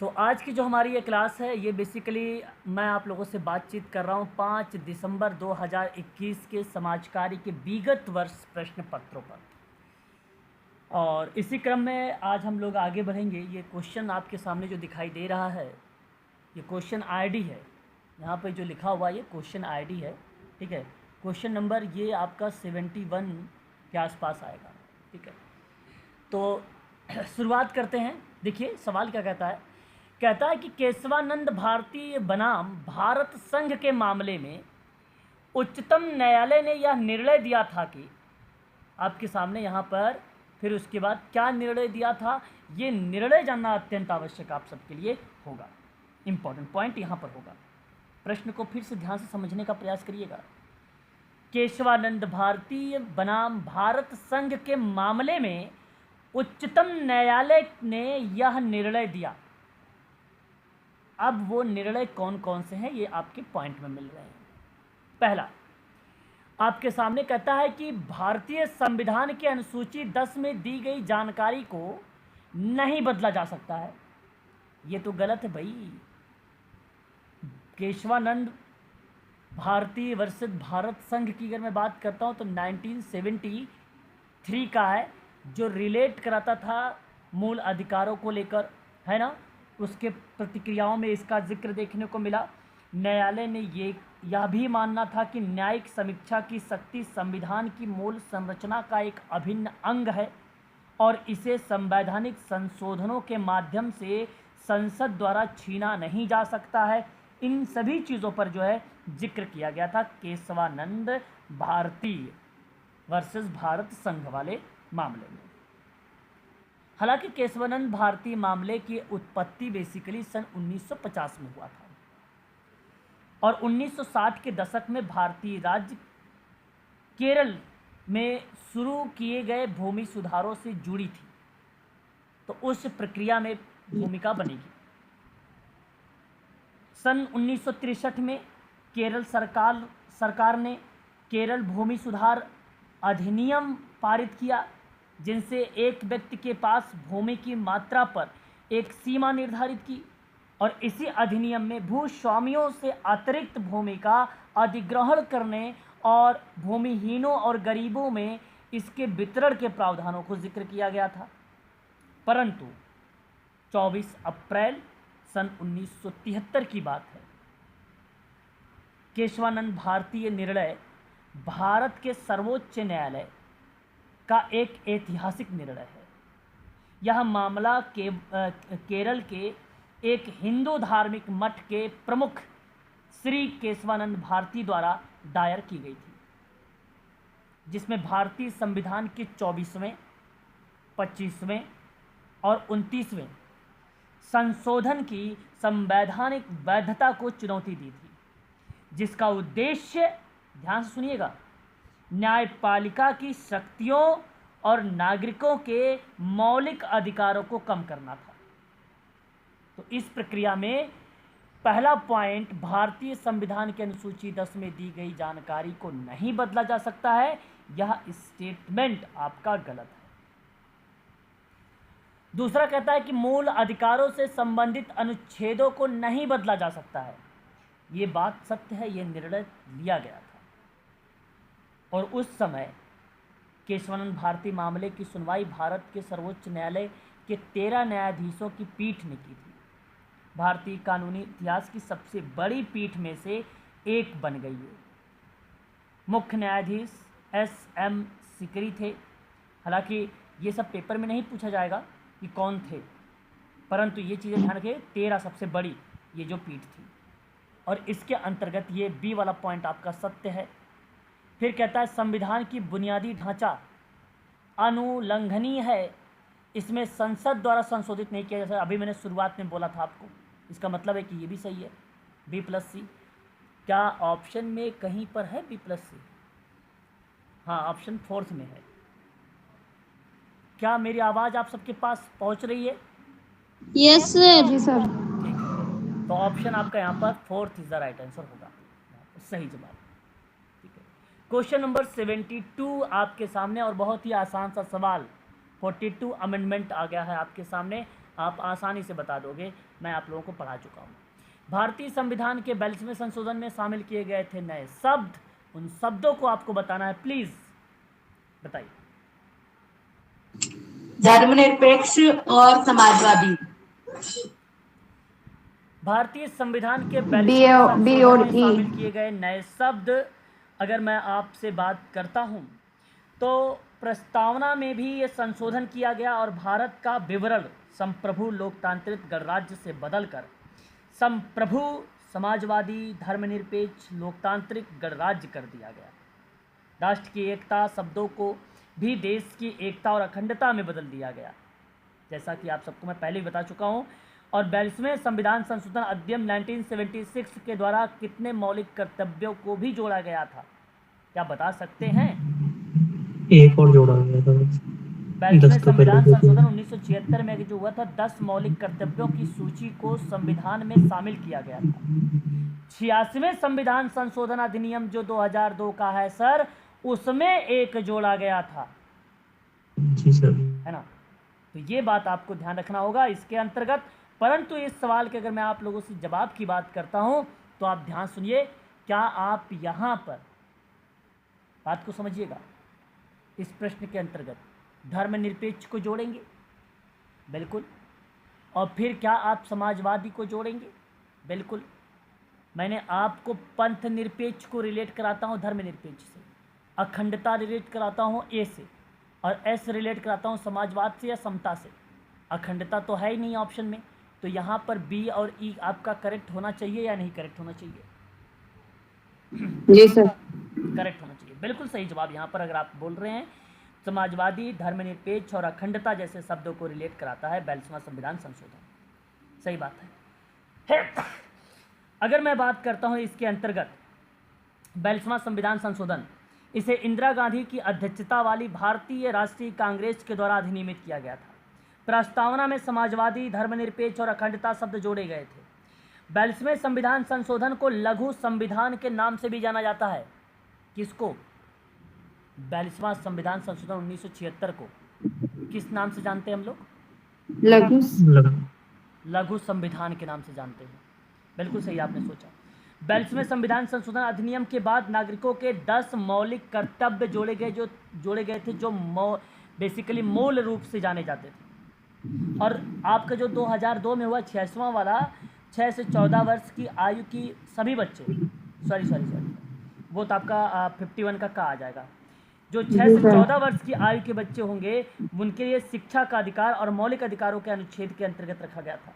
तो आज की जो हमारी ये क्लास है ये बेसिकली मैं आप लोगों से बातचीत कर रहा हूँ 5 दिसंबर 2021 के समाज कार्य के विगत वर्ष प्रश्न पत्रों पर। और इसी क्रम में आज हम लोग आगे बढ़ेंगे। ये क्वेश्चन आपके सामने जो दिखाई दे रहा है ये क्वेश्चन आईडी है। यहाँ पे जो लिखा हुआ ये क्वेश्चन आईडी है, ठीक है। क्वेश्चन नंबर ये आपका 71 के आसपास आएगा, ठीक है। तो शुरुआत करते हैं। देखिए सवाल क्या कहता है कि केशवानंद भारती बनाम भारत संघ के मामले में उच्चतम न्यायालय ने यह निर्णय दिया था कि आपके सामने यहाँ पर फिर उसके बाद क्या निर्णय दिया था, ये निर्णय जानना अत्यंत आवश्यक आप सबके लिए होगा। इम्पॉर्टेंट पॉइंट यहाँ पर होगा। प्रश्न को फिर से ध्यान से समझने का प्रयास करिएगा। केशवानंद भारती बनाम भारत संघ के मामले में उच्चतम न्यायालय ने यह निर्णय दिया। अब वो निर्णय कौन कौन से हैं ये आपके पॉइंट में मिल रहे हैं। पहला आपके सामने कहता है कि भारतीय संविधान के अनुसूची 10 में दी गई जानकारी को नहीं बदला जा सकता है। ये तो गलत है भाई। केशवानंद भारती वर्सेस भारत संघ की अगर मैं बात करता हूँ तो 1973 का है, जो रिलेट कराता था मूल अधिकारों को लेकर, है ना। उसके प्रतिक्रियाओं में इसका जिक्र देखने को मिला। न्यायालय ने यह भी मानना था कि न्यायिक समीक्षा की शक्ति संविधान की मूल संरचना का एक अभिन्न अंग है और इसे संवैधानिक संशोधनों के माध्यम से संसद द्वारा छीना नहीं जा सकता है। इन सभी चीज़ों पर जो है जिक्र किया गया था केशवानंद भारती वर्सेस भारत संघ वाले मामले में। हालांकि केशवानंद भारती मामले की उत्पत्ति बेसिकली सन 1950 में हुआ था और 1960 के दशक में भारतीय राज्य केरल में शुरू किए गए भूमि सुधारों से जुड़ी थी, तो उस प्रक्रिया में भूमिका बनेगी। सन 1963 में केरल सरकार ने केरल भूमि सुधार अधिनियम पारित किया, जिनसे एक व्यक्ति के पास भूमि की मात्रा पर एक सीमा निर्धारित की और इसी अधिनियम में भूस्वामियों से अतिरिक्त भूमि का अधिग्रहण करने और भूमिहीनों और गरीबों में इसके वितरण के प्रावधानों को जिक्र किया गया था। परंतु 24 अप्रैल सन 1973 की बात है। केशवानंद भारतीय निर्णय भारत के सर्वोच्च न्यायालय का एक ऐतिहासिक निर्णय है। यह मामला केरल के एक हिंदू धार्मिक मठ के प्रमुख श्री केशवानंद भारती द्वारा दायर की गई थी, जिसमें भारतीय संविधान के 24वें, 25वें और 29वें संशोधन की संवैधानिक वैधता को चुनौती दी थी, जिसका उद्देश्य, ध्यान से सुनिएगा, न्यायपालिका की शक्तियों और नागरिकों के मौलिक अधिकारों को कम करना था। तो इस प्रक्रिया में पहला पॉइंट, भारतीय संविधान के अनुसूची 10 में दी गई जानकारी को नहीं बदला जा सकता है, यह स्टेटमेंट आपका गलत है। दूसरा कहता है कि मूल अधिकारों से संबंधित अनुच्छेदों को नहीं बदला जा सकता है। ये बात सत्य है, ये निर्णय लिया गया था और उस समय केशवानंद भारती मामले की सुनवाई भारत के सर्वोच्च न्यायालय के 13 न्यायाधीशों की पीठ ने की थी। भारतीय कानूनी इतिहास की सबसे बड़ी पीठ में से एक बन गई है। मुख्य न्यायाधीश SM सिकरी थे। हालांकि ये सब पेपर में नहीं पूछा जाएगा कि कौन थे, परंतु ये चीज़ें ध्यान रखें, 13 सबसे बड़ी ये जो पीठ थी और इसके अंतर्गत ये बी वाला पॉइंट आपका सत्य है। फिर कहता है संविधान की बुनियादी ढांचा अनुलंघनीय है, इसमें संसद द्वारा संशोधित नहीं किया जा सकता। अभी मैंने शुरुआत में बोला था आपको, इसका मतलब है कि ये भी सही है, B+C। क्या ऑप्शन में कहीं पर है B+C? हाँ, ऑप्शन 4th में है। क्या मेरी आवाज़ आप सबके पास पहुंच रही है? Yes sir. जी सर। ठीक है, तो ऑप्शन आपका यहाँ पर 4th is the right answer होगा, सही जवाब। ठीक है, क्वेश्चन नंबर 72 आपके सामने और बहुत ही आसान सा सवाल। 42 अमेंडमेंट आ गया है आपके सामने। आप आसानी से बता दोगे, मैं आप लोगों को पढ़ा चुका हूँ। भारतीय संविधान के 42वें संशोधन में शामिल किए गए थे नए शब्द, उन शब्दों को आपको बताना है, प्लीज बताइए। धर्मनिरपेक्ष और समाजवादी। भारतीय संविधान के बी 42वें और संशोधन में ई। शामिल किए गए नए शब्द, अगर मैं आपसे बात करता हूं तो प्रस्तावना में भी ये संशोधन किया गया और भारत का विवरण संप्रभु लोकतांत्रिक गणराज्य से बदलकर संप्रभु समाजवादी धर्मनिरपेक्ष लोकतांत्रिक गणराज्य कर दिया गया। राष्ट्र की एकता शब्दों को भी देश की एकता और अखंडता में बदल दिया गया, जैसा कि आप सबको मैं पहले ही बता चुका हूं। और 42वें संविधान संशोधन अधिनियम 1976 के द्वारा कितने मौलिक कर्तव्यों को भी जोड़ा गया था, क्या बता सकते हैं? एक और जोड़ा गया था। 42वें संविधान संशोधन 1976 में जो हुआ था, 10 मौलिक कर्तव्यों की सूची को संविधान में शामिल किया गया था। 86वें संविधान संशोधन अधिनियम जो 2002 का है सर, उसमें एक जोड़ा गया था, जी सर, है ना। तो ये बात आपको ध्यान रखना होगा इसके अंतर्गत। परंतु इस सवाल के अगर मैं आप लोगों से जवाब की बात करता हूं तो आप ध्यान सुनिए, क्या आप यहां पर बात को समझिएगा। इस प्रश्न के अंतर्गत धर्मनिरपेक्ष को जोड़ेंगे, बिल्कुल, और फिर क्या आप समाजवादी को जोड़ेंगे, बिल्कुल। मैंने आपको पंथ निरपेक्ष को रिलेट कराता हूं धर्मनिरपेक्ष से, अखंडता रिलेट कराता हूं ए से, और एस रिलेट कराता हूं समाजवाद से या समता से। अखंडता तो है ही नहीं ऑप्शन में, तो यहाँ पर बी और ई आपका करेक्ट होना चाहिए या नहीं करेक्ट होना चाहिए? जी सर। करेक्ट होना चाहिए, बिल्कुल सही जवाब यहाँ पर। अगर आप बोल रहे हैं समाजवादी धर्मनिरपेक्ष और अखंडता जैसे शब्दों को रिलेट कराता है 42वां संविधान संशोधन, सही बात है। अगर मैं बात करता हूँ इसके अंतर्गत 42वां संविधान संशोधन, इसे इंदिरा गांधी की अध्यक्षता वाली भारतीय राष्ट्रीय कांग्रेस के द्वारा अधिनियमित किया गया था। प्रस्तावना में समाजवादी धर्मनिरपेक्ष और अखंडता शब्द जोड़े गए थे। 42वें संविधान संशोधन को लघु संविधान के नाम से भी जाना जाता है। किसको? 42वां संविधान संशोधन 1976 को किस नाम से जानते हैं हम लोग? लघु लघु संविधान के नाम से जानते हैं, बिल्कुल सही आपने सोचा। 42वें संविधान संशोधन अधिनियम के बाद नागरिकों के 10 मौलिक कर्तव्य जोड़े गए थे, जो बेसिकली मूल रूप से जाने जाते थे। और आपका जो 2002 में हुआ 66वां वाला, 6 से 14 वर्ष की आयु की सभी बच्चे, सॉरी वो तो आपका 51 का आ जाएगा। जो 6 से 14 वर्ष की आयु के बच्चे होंगे उनके लिए शिक्षा का अधिकार और मौलिक अधिकारों के अनुच्छेद के अंतर्गत रखा गया था,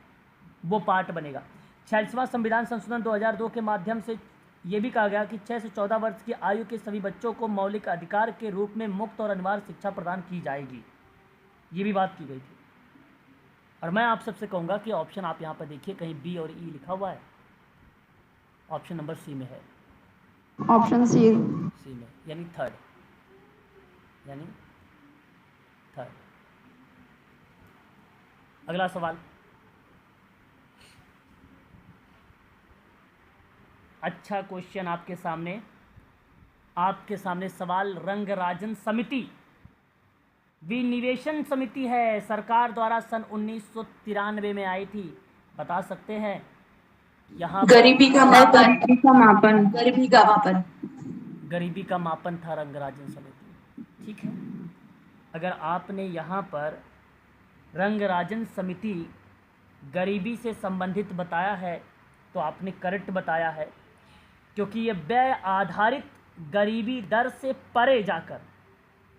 वो पार्ट बनेगा। 46वां संविधान संशोधन 2002 के माध्यम से ये भी कहा गया कि 6 से 14 वर्ष की आयु के सभी बच्चों को मौलिक अधिकार के रूप में मुफ्त और अनिवार्य शिक्षा प्रदान की जाएगी, ये भी बात की गई थी। और मैं आप सबसे कहूँगा कि ऑप्शन आप यहाँ पर देखिए, कहीं बी और ई लिखा हुआ है, ऑप्शन नंबर सी में है, ऑप्शन सी में यानी थर्ड। अगला सवाल, अच्छा क्वेश्चन आपके सामने सवाल। रंगराजन समिति विनिवेशन समिति है, सरकार द्वारा सन 1993 में आई थी, बता सकते हैं? यहाँ गरीबी का मापन। गरीबी का मापन था रंगराजन समिति, ठीक है। अगर आपने यहाँ पर रंगराजन समिति गरीबी से संबंधित बताया है तो आपने करेक्ट बताया है, क्योंकि ये व्यय आधारित गरीबी दर से परे जाकर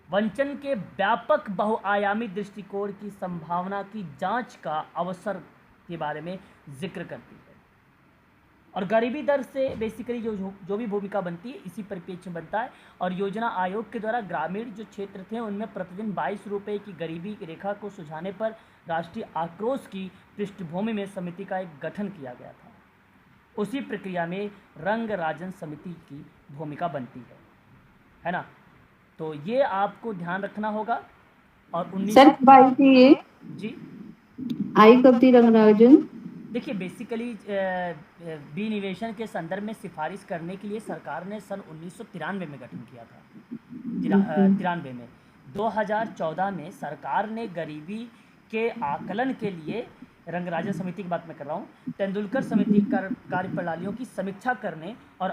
वंचन के व्यापक बहुआयामी दृष्टिकोण की संभावना की जांच का अवसर के बारे में जिक्र करती है। और गरीबी दर से बेसिकली जो भी भूमिका बनती है इसी परिप्रेक्ष्य में बनता है। और योजना आयोग के द्वारा ग्रामीण जो क्षेत्र थे उनमें प्रतिदिन 22 रुपये की गरीबी रेखा को सुझाने पर राष्ट्रीय आक्रोश की पृष्ठभूमि में समिति का एक गठन किया गया था। उसी प्रक्रिया में रंगराजन समिति की भूमिका बनती है ना। तो ये आपको ध्यान रखना होगा। और 19 जी आई कब थी रंगराजन? देखिए बेसिकली विनिवेशन के संदर्भ में सिफारिश करने के लिए सरकार ने सन 1993 में गठन किया था। 93 में 2014 में सरकार ने गरीबी के आकलन के लिए रंगराजन समिति की बात मैं कर रहा हूँ, तेंदुलकर समिति कार्यप्रणालियों की समीक्षा करने और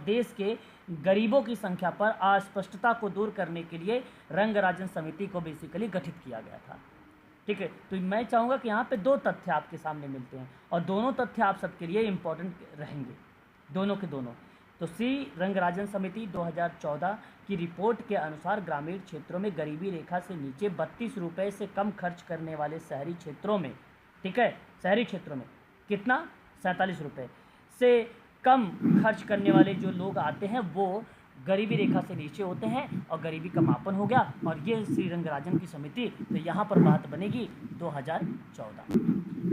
देश के गरीबों की संख्या पर अस्पष्टता को दूर करने के लिए रंगराजन समिति को बेसिकली गठित किया गया था। ठीक है, तो मैं चाहूँगा कि यहाँ पे दो तथ्य आपके सामने मिलते हैं और दोनों तथ्य आप सबके लिए इम्पोर्टेंट रहेंगे, दोनों के दोनों। तो सी रंगराजन समिति 2014 की रिपोर्ट के अनुसार ग्रामीण क्षेत्रों में गरीबी रेखा से नीचे 32 रुपये से कम खर्च करने वाले शहरी क्षेत्रों में, ठीक है, शहरी क्षेत्रों में कितना 47 रुपये से कम खर्च करने वाले जो लोग आते हैं वो गरीबी रेखा से नीचे होते हैं और गरीबी का मापन हो गया। और ये श्री रंगराजन की समिति, तो यहाँ पर बात बनेगी 2014।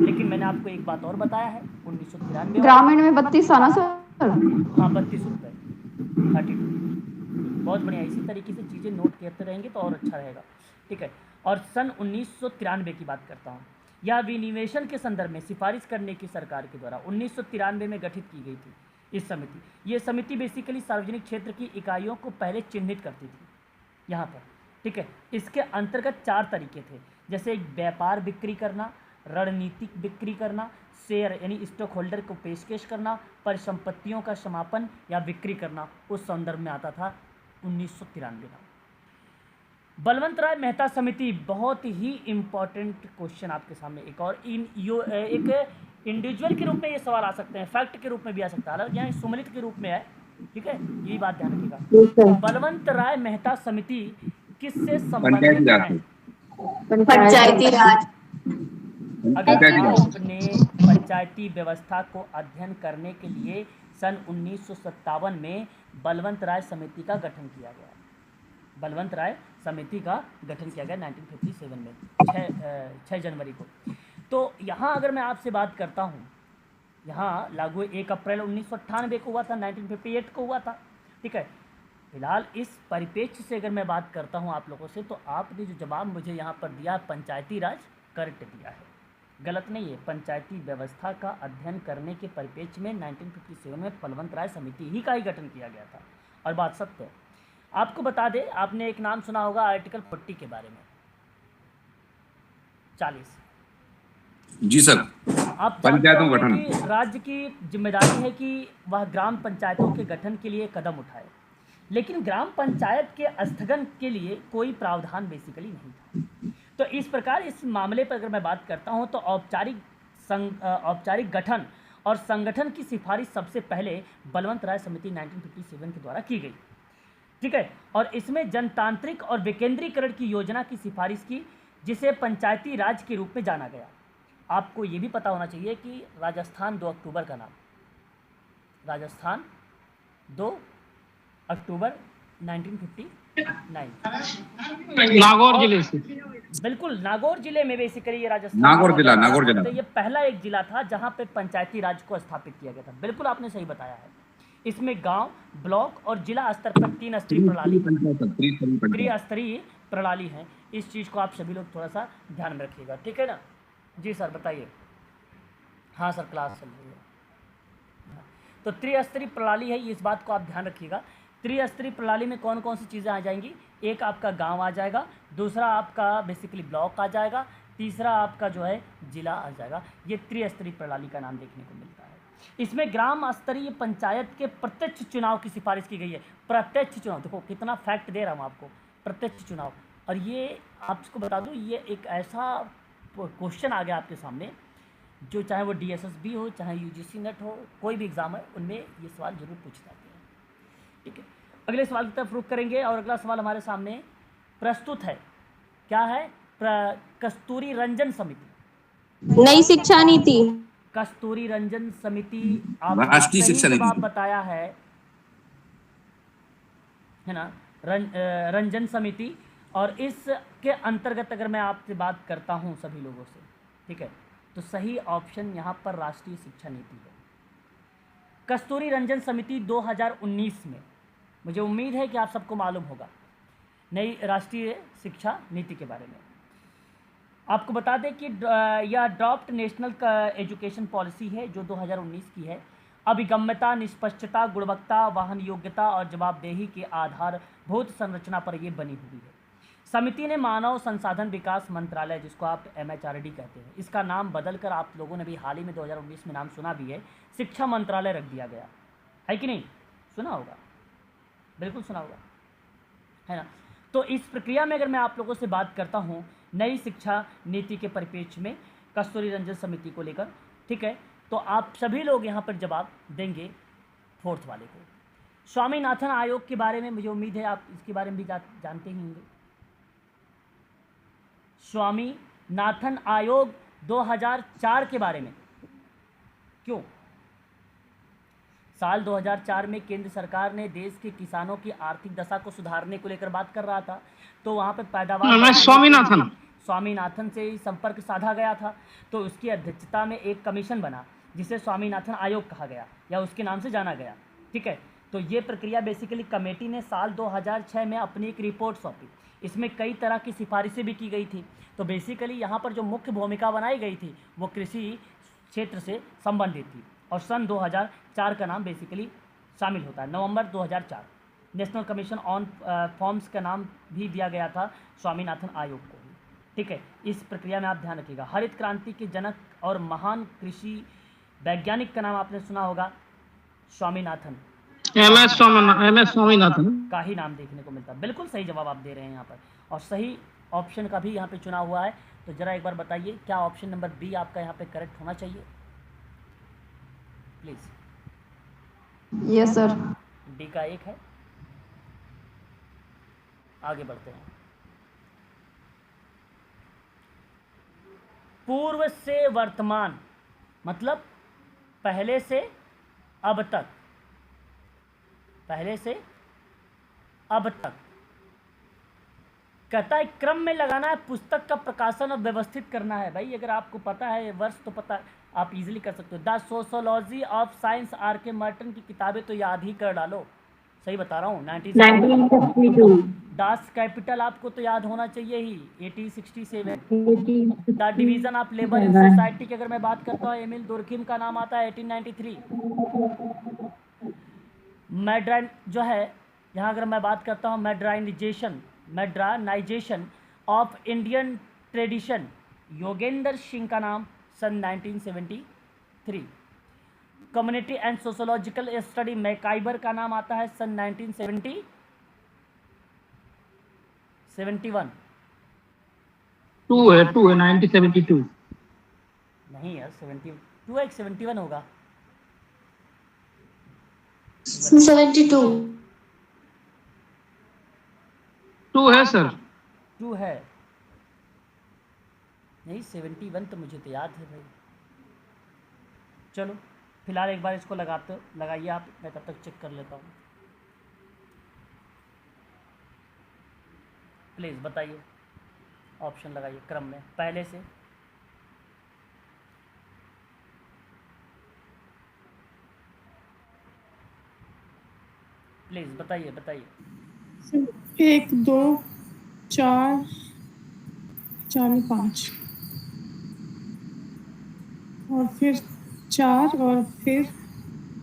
लेकिन मैंने आपको एक बात और बताया है, 1993 ग्रामीण में 32 आना सर। हाँ 32 रुपये 32। बहुत बढ़िया, इसी तरीके से चीज़ें नोट करते रहेंगे तो और अच्छा रहेगा। ठीक है, और सन 1993 की बात करता हूँ। यह विनिवेशन के संदर्भ में सिफारिश करने की सरकार के द्वारा 1993 में गठित की गई थी इस समिति। ये समिति बेसिकली सार्वजनिक क्षेत्र की इकाइयों को पहले चिन्हित करती थी यहाँ पर। ठीक है, इसके अंतर्गत 4 तरीके थे, जैसे व्यापार बिक्री करना, रणनीतिक बिक्री करना, शेयर यानी स्टॉक होल्डर को पेशकश करना, परिसंपत्तियों का समापन या बिक्री करना। उस संदर्भ में आता था 1993 का। बलवंत राय मेहता समिति, बहुत ही इम्पॉर्टेंट क्वेश्चन आपके सामने। एक और एक इंडिविजुअल के रूप में ये सवाल आ सकते हैं, फैक्ट के रूप में भी आ सकता है, हालांकि यहाँ सुमलित के रूप में है। ठीक है, यही बात ध्यान रखिएगा। बलवंत राय मेहता समिति किससे संबंधित है? पंचायती राज। अगर आपने पंचायती व्यवस्था को अध्ययन करने के लिए सन 1957 में बलवंत राय समिति का गठन किया गया। बलवंत राय समिति का गठन किया गया 1957 में 6 जनवरी को। तो यहाँ अगर मैं आपसे बात करता हूँ, यहाँ लागू 1 अप्रैल 1998 को हुआ था, 1958 को हुआ था। ठीक है, फिलहाल इस परिप्रेक्ष्य से अगर मैं बात करता हूँ आप लोगों से, तो आपने जो जवाब मुझे यहाँ पर दिया पंचायती राज, करेक्ट दिया है, गलत नहीं है। पंचायती व्यवस्था का अध्ययन करने के परिप्रेक्ष्य में 1957 में बलवंत राय समिति ही का ही गठन किया गया था और बात सत्य है। आपको बता दें, आपने एक नाम सुना होगा आर्टिकल 40 के बारे में, 40। जी सर। आप पंचायतों का गठन, राज्य की जिम्मेदारी है कि वह ग्राम पंचायतों के गठन के लिए कदम उठाए, लेकिन ग्राम पंचायत के स्थगन के लिए कोई प्रावधान बेसिकली नहीं था। तो इस प्रकार इस मामले पर अगर मैं बात करता हूं तो औपचारिक गठन और संगठन की सिफारिश सबसे पहले बलवंत राय समिति 1957 के द्वारा की गई। ठीक है, और इसमें जनतांत्रिक और विकेंद्रीकरण की योजना की सिफारिश की, जिसे पंचायती राज के रूप में जाना गया। आपको ये भी पता होना चाहिए कि राजस्थान 2 अक्टूबर का नाम, राजस्थान 2 अक्टूबर 1959, नागौर जिले से। बिल्कुल, नागौर जिले में बेसिकली ये राजस्थान नागौर जिला तो ये पहला एक जिला था जहाँ पे पंचायती राज को स्थापित किया गया था। बिल्कुल आपने सही बताया है। इसमें गांव, ब्लॉक और जिला स्तर पर 3 स्तरीय प्रणाली, त्रिस्तरीय प्रणाली है। इस चीज़ को आप सभी लोग थोड़ा सा ध्यान में रखिएगा। ठीक है ना जी सर, बताइए। हाँ सर, क्लास चल रही है। तो त्रिस्तरीय प्रणाली है, इस बात को आप ध्यान रखिएगा। त्रिस्तरीय प्रणाली में कौन कौन सी चीज़ें आ जाएंगी? एक आपका गांव आ जाएगा, दूसरा आपका बेसिकली ब्लॉक आ जाएगा, तीसरा आपका जो है जिला आ जाएगा। ये त्रिस्तरीय प्रणाली का नाम देखने को मिलता है। इसमें ग्राम स्तरीय पंचायत के प्रत्यक्ष चुनाव की सिफारिश की गई है। प्रत्यक्ष चुनाव, देखो कितना फैक्ट दे रहा हूँ आपको, प्रत्यक्ष चुनाव। और ये आपको बता दूँ, ये एक ऐसा क्वेश्चन आ गया आपके सामने, जो चाहे वो DSSB हो, चाहे UGC नेट हो, कोई भी एग्ज़ाम है, उनमें ये सवाल जरूर पूछे जाते हैं। ठीक है, अगले सवाल की तरफ रुख करेंगे और अगला सवाल हमारे सामने प्रस्तुत है। क्या है? कस्तूरी रंजन समिति, नई शिक्षा नीति। कस्तूरी रंजन समिति, राष्ट्रीय शिक्षा नीति जवाब बताया है ना, रंजन समिति। और इसके अंतर्गत अगर मैं आपसे बात करता हूं सभी लोगों से, ठीक है, तो सही ऑप्शन यहां पर राष्ट्रीय शिक्षा नीति है। कस्तूरी रंजन समिति 2019 में, मुझे उम्मीद है कि आप सबको मालूम होगा नई राष्ट्रीय शिक्षा नीति के बारे में। आपको बता दें कि यह ड्राफ्ट नेशनल एजुकेशन पॉलिसी है जो 2019 की है। अभिगम्यता, निष्पक्षता, गुणवत्ता, वाहन योग्यता और जवाबदेही के आधारभूत संरचना पर यह बनी हुई है। समिति ने मानव संसाधन विकास मंत्रालय, जिसको आप MHRD कहते हैं, इसका नाम बदलकर आप लोगों ने भी हाल ही में 2019 में नाम सुना भी है, शिक्षा मंत्रालय रख दिया गया है कि नहीं? सुना होगा, बिल्कुल सुना होगा, है ना। तो इस प्रक्रिया में अगर मैं आप लोगों से बात करता हूँ नई शिक्षा नीति के परिप्रेक्ष्य में कस्तूरी रंजन समिति को लेकर, ठीक है, तो आप सभी लोग यहाँ पर जवाब देंगे फोर्थ वाले को। स्वामीनाथन आयोग के बारे में मुझे उम्मीद है आप इसके बारे में भी जानते ही होंगे। स्वामीनाथन आयोग 2004 के बारे में, क्यों? साल 2004 में केंद्र सरकार ने देश के किसानों की आर्थिक दशा को सुधारने को लेकर बात कर रहा था, तो वहाँ पे पैदावार स्वामीनाथन से ही संपर्क साधा गया था। तो उसकी अध्यक्षता में एक कमीशन बना जिसे स्वामीनाथन आयोग कहा गया या उसके नाम से जाना गया, ठीक है। तो ये प्रक्रिया बेसिकली कमेटी ने साल 2006 में अपनी एक रिपोर्ट सौंपी। इसमें कई तरह की सिफारिशें भी की गई थी। तो बेसिकली यहाँ पर जो मुख्य भूमिका बनाई गई थी वो कृषि क्षेत्र से संबंधित थी और सन 2004 का नाम बेसिकली शामिल होता है, नवंबर 2004। नेशनल कमीशन ऑन फॉर्म्स का नाम भी दिया गया था स्वामीनाथन आयोग को, ठीक है। इस प्रक्रिया में आप ध्यान रखिएगा। हरित क्रांति के जनक और महान कृषि वैज्ञानिक का नाम आपने सुना होगा, स्वामीनाथन, MS स्वामीनाथन का ही नाम देखने को मिलता है। बिल्कुल सही जवाब आप दे रहे हैं यहाँ पर, और सही ऑप्शन का भी यहाँ पे चुना हुआ है। तो ज़रा एक बार बताइए क्या ऑप्शन नंबर बी आपका यहाँ पे करेक्ट होना चाहिए, प्लीज़। Yes sir. डी का एक है। आगे बढ़ते हैं। पूर्व से वर्तमान मतलब पहले से अब तक, पहले से अब तक कहता है क्रम में लगाना है, पुस्तक का प्रकाशन और व्यवस्थित करना है। भाई अगर आपको पता है वर्ष तो पता, आप इजीली कर सकते हो। The sociology of science RK Merton की किताबें तो याद ही कर डालो, सही बता रहा हूँ। 1962। दास कैपिटल आपको तो याद होना चाहिए ही, 1867। The division of labour in society की अगर मैं बात करता हूँ एमिल दुर्खिम का नाम आता है 1893। मैड्राइन जो है यहाँ अगर मैं बात करता हूँ modernization of Indian tradition, Yogendra Singh का नाम सन 1973। Community and sociological study MacIver का नाम आता है सन 1971। टू है 1972। नहीं यार 72 है, 71 होगा। 72 2 है सर। 2 है नहीं, 71 तो मुझे तो याद है भाई। चलो फिलहाल एक बार इसको लगाइए आप, मैं तब तक चेक कर लेता हूँ। प्लीज़ बताइए, ऑप्शन लगाइए क्रम में पहले से। प्लीज़ बताइए 1 2 4 4 5 और फिर 4 और फिर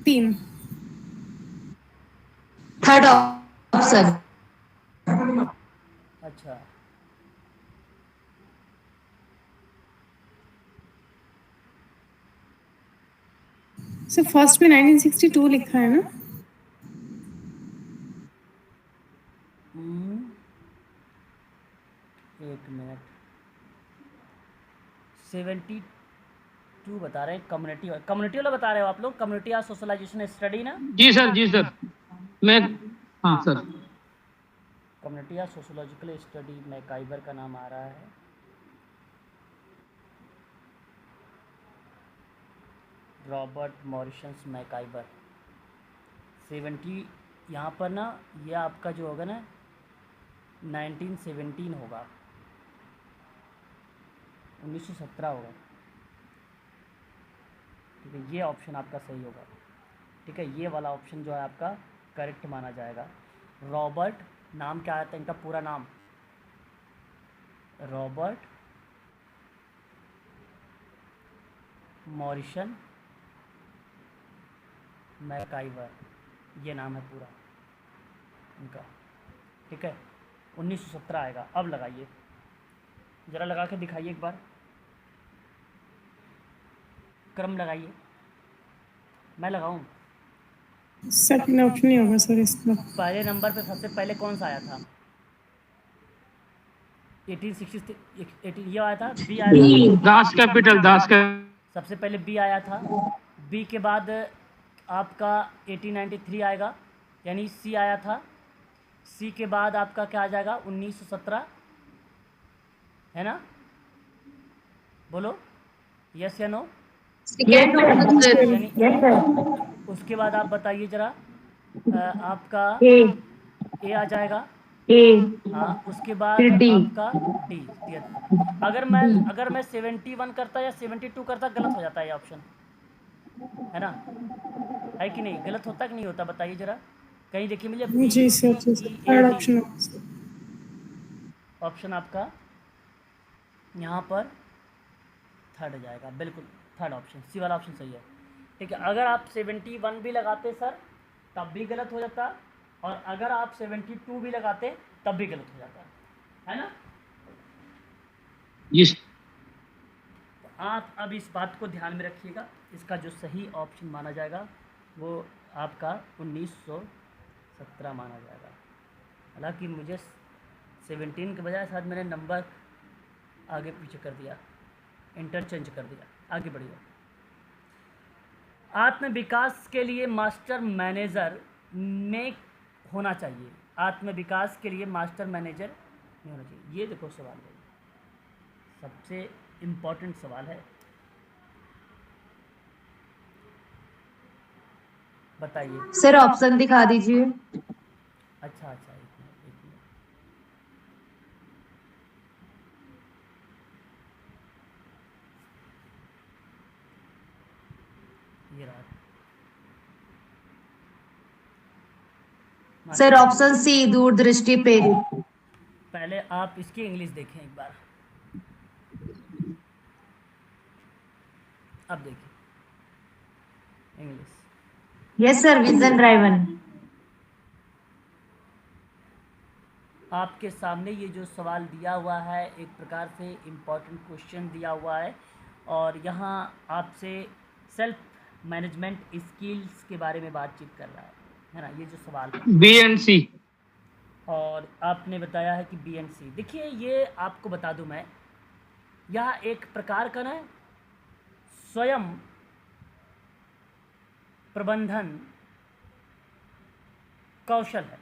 3। Third option. अच्छा सर फर्स्ट में 1962 लिखा है ना? एक मिनट, 72 बता रहे हैं। कम्युनिटी वाला बता रहे हो आप लोग, कम्युनिटी और सोशलाइजेशन स्टडी ना? जी सर मैं, हाँ सर। कम्युनिटी या सोशोलॉजिकल स्टडी मैकाइबर का नाम आ रहा है। Robert Morrison मैकाइबर। 70 यहाँ पर ना, ये आपका जो होगा ना 1917 होगा, 1917 होगा, ठीक है। ये ऑप्शन आपका सही होगा, ठीक है। ये वाला ऑप्शन जो है आपका करेक्ट माना जाएगा। रॉबर्ट, नाम क्या आता है इनका पूरा नाम? रॉबर्ट मॉरिसन मैकाइवर, ये नाम है पूरा इनका, ठीक है। 1917 आएगा। अब लगाइए, ज़रा लगा के दिखाइए एक बार, क्रम लगाइए। मैं लगाऊं? सेकंड ऑप्शन ही होगा सर इसका। पहले नंबर पे सबसे पहले कौन सा आया था? 1863 ये आया था, बी आया था। दास कैपिटल, दास का सबसे पहले बी आया था। बी के बाद आपका 1893 आएगा, यानी सी आया था। सी के बाद आपका क्या आ जाएगा? 1917, है ना? बोलो यस या नो। Second option, sir. यानी Yes, sir. उसके बाद आप बताइए जरा, आपका A. ए आ जाएगा। A. हाँ, उसके बाद फिर D. आपका डी। अगर मैं 71 करता या 72 करता, गलत हो जाता है ये ऑप्शन, है ना? है कि नहीं? गलत होता कि नहीं होता, बताइए जरा। कहीं देखिए मुझे जी सर, जी सर, थर्ड ऑप्शन होगा सर। ऑप्शन आपका यहाँ पर थर्ड जाएगा, बिल्कुल थर्ड ऑप्शन, सी वाला ऑप्शन सही है। ठीक है, अगर आप 71 भी लगाते सर तब भी गलत हो जाता, और अगर आप 72 भी लगाते तब भी गलत हो जाता, है ना? जिस आप अब इस बात को ध्यान में रखिएगा, इसका जो सही ऑप्शन माना जाएगा वो आपका 1917 माना जाएगा। हालांकि मुझे 17 के बजाय शायद मैंने नंबर आगे पीछे कर दिया, इंटरचेंज कर दिया। आगे बढ़िए। आत्म विकास के लिए मास्टर मैनेजर में होना चाहिए। आत्म विकास के लिए मास्टर मैनेजर नहीं होना चाहिए। ये देखो सवाल है, सबसे इम्पोर्टेंट सवाल है, बताइए। सर ऑप्शन दिखा दीजिए। अच्छा, एक मिनट। ये रहा। सर ऑप्शन सी, दूरदृष्टि प्रेरित। पहले आप इसकी इंग्लिश देखें एक बार। अब देखिए English. Yes sir, vision driven. आपके सामने ये जो सवाल दिया हुआ है, एक प्रकार से इम्पोर्टेंट क्वेश्चन दिया हुआ है, और यहाँ आपसे सेल्फ मैनेजमेंट स्किल्स के बारे में बातचीत कर रहा है ना? ये जो सवाल है बी एंड सी, और आपने बताया है कि बी एंड सी। देखिए, ये आपको बता दूं मैं, यह एक प्रकार का ना स्वयं प्रबंधन कौशल है।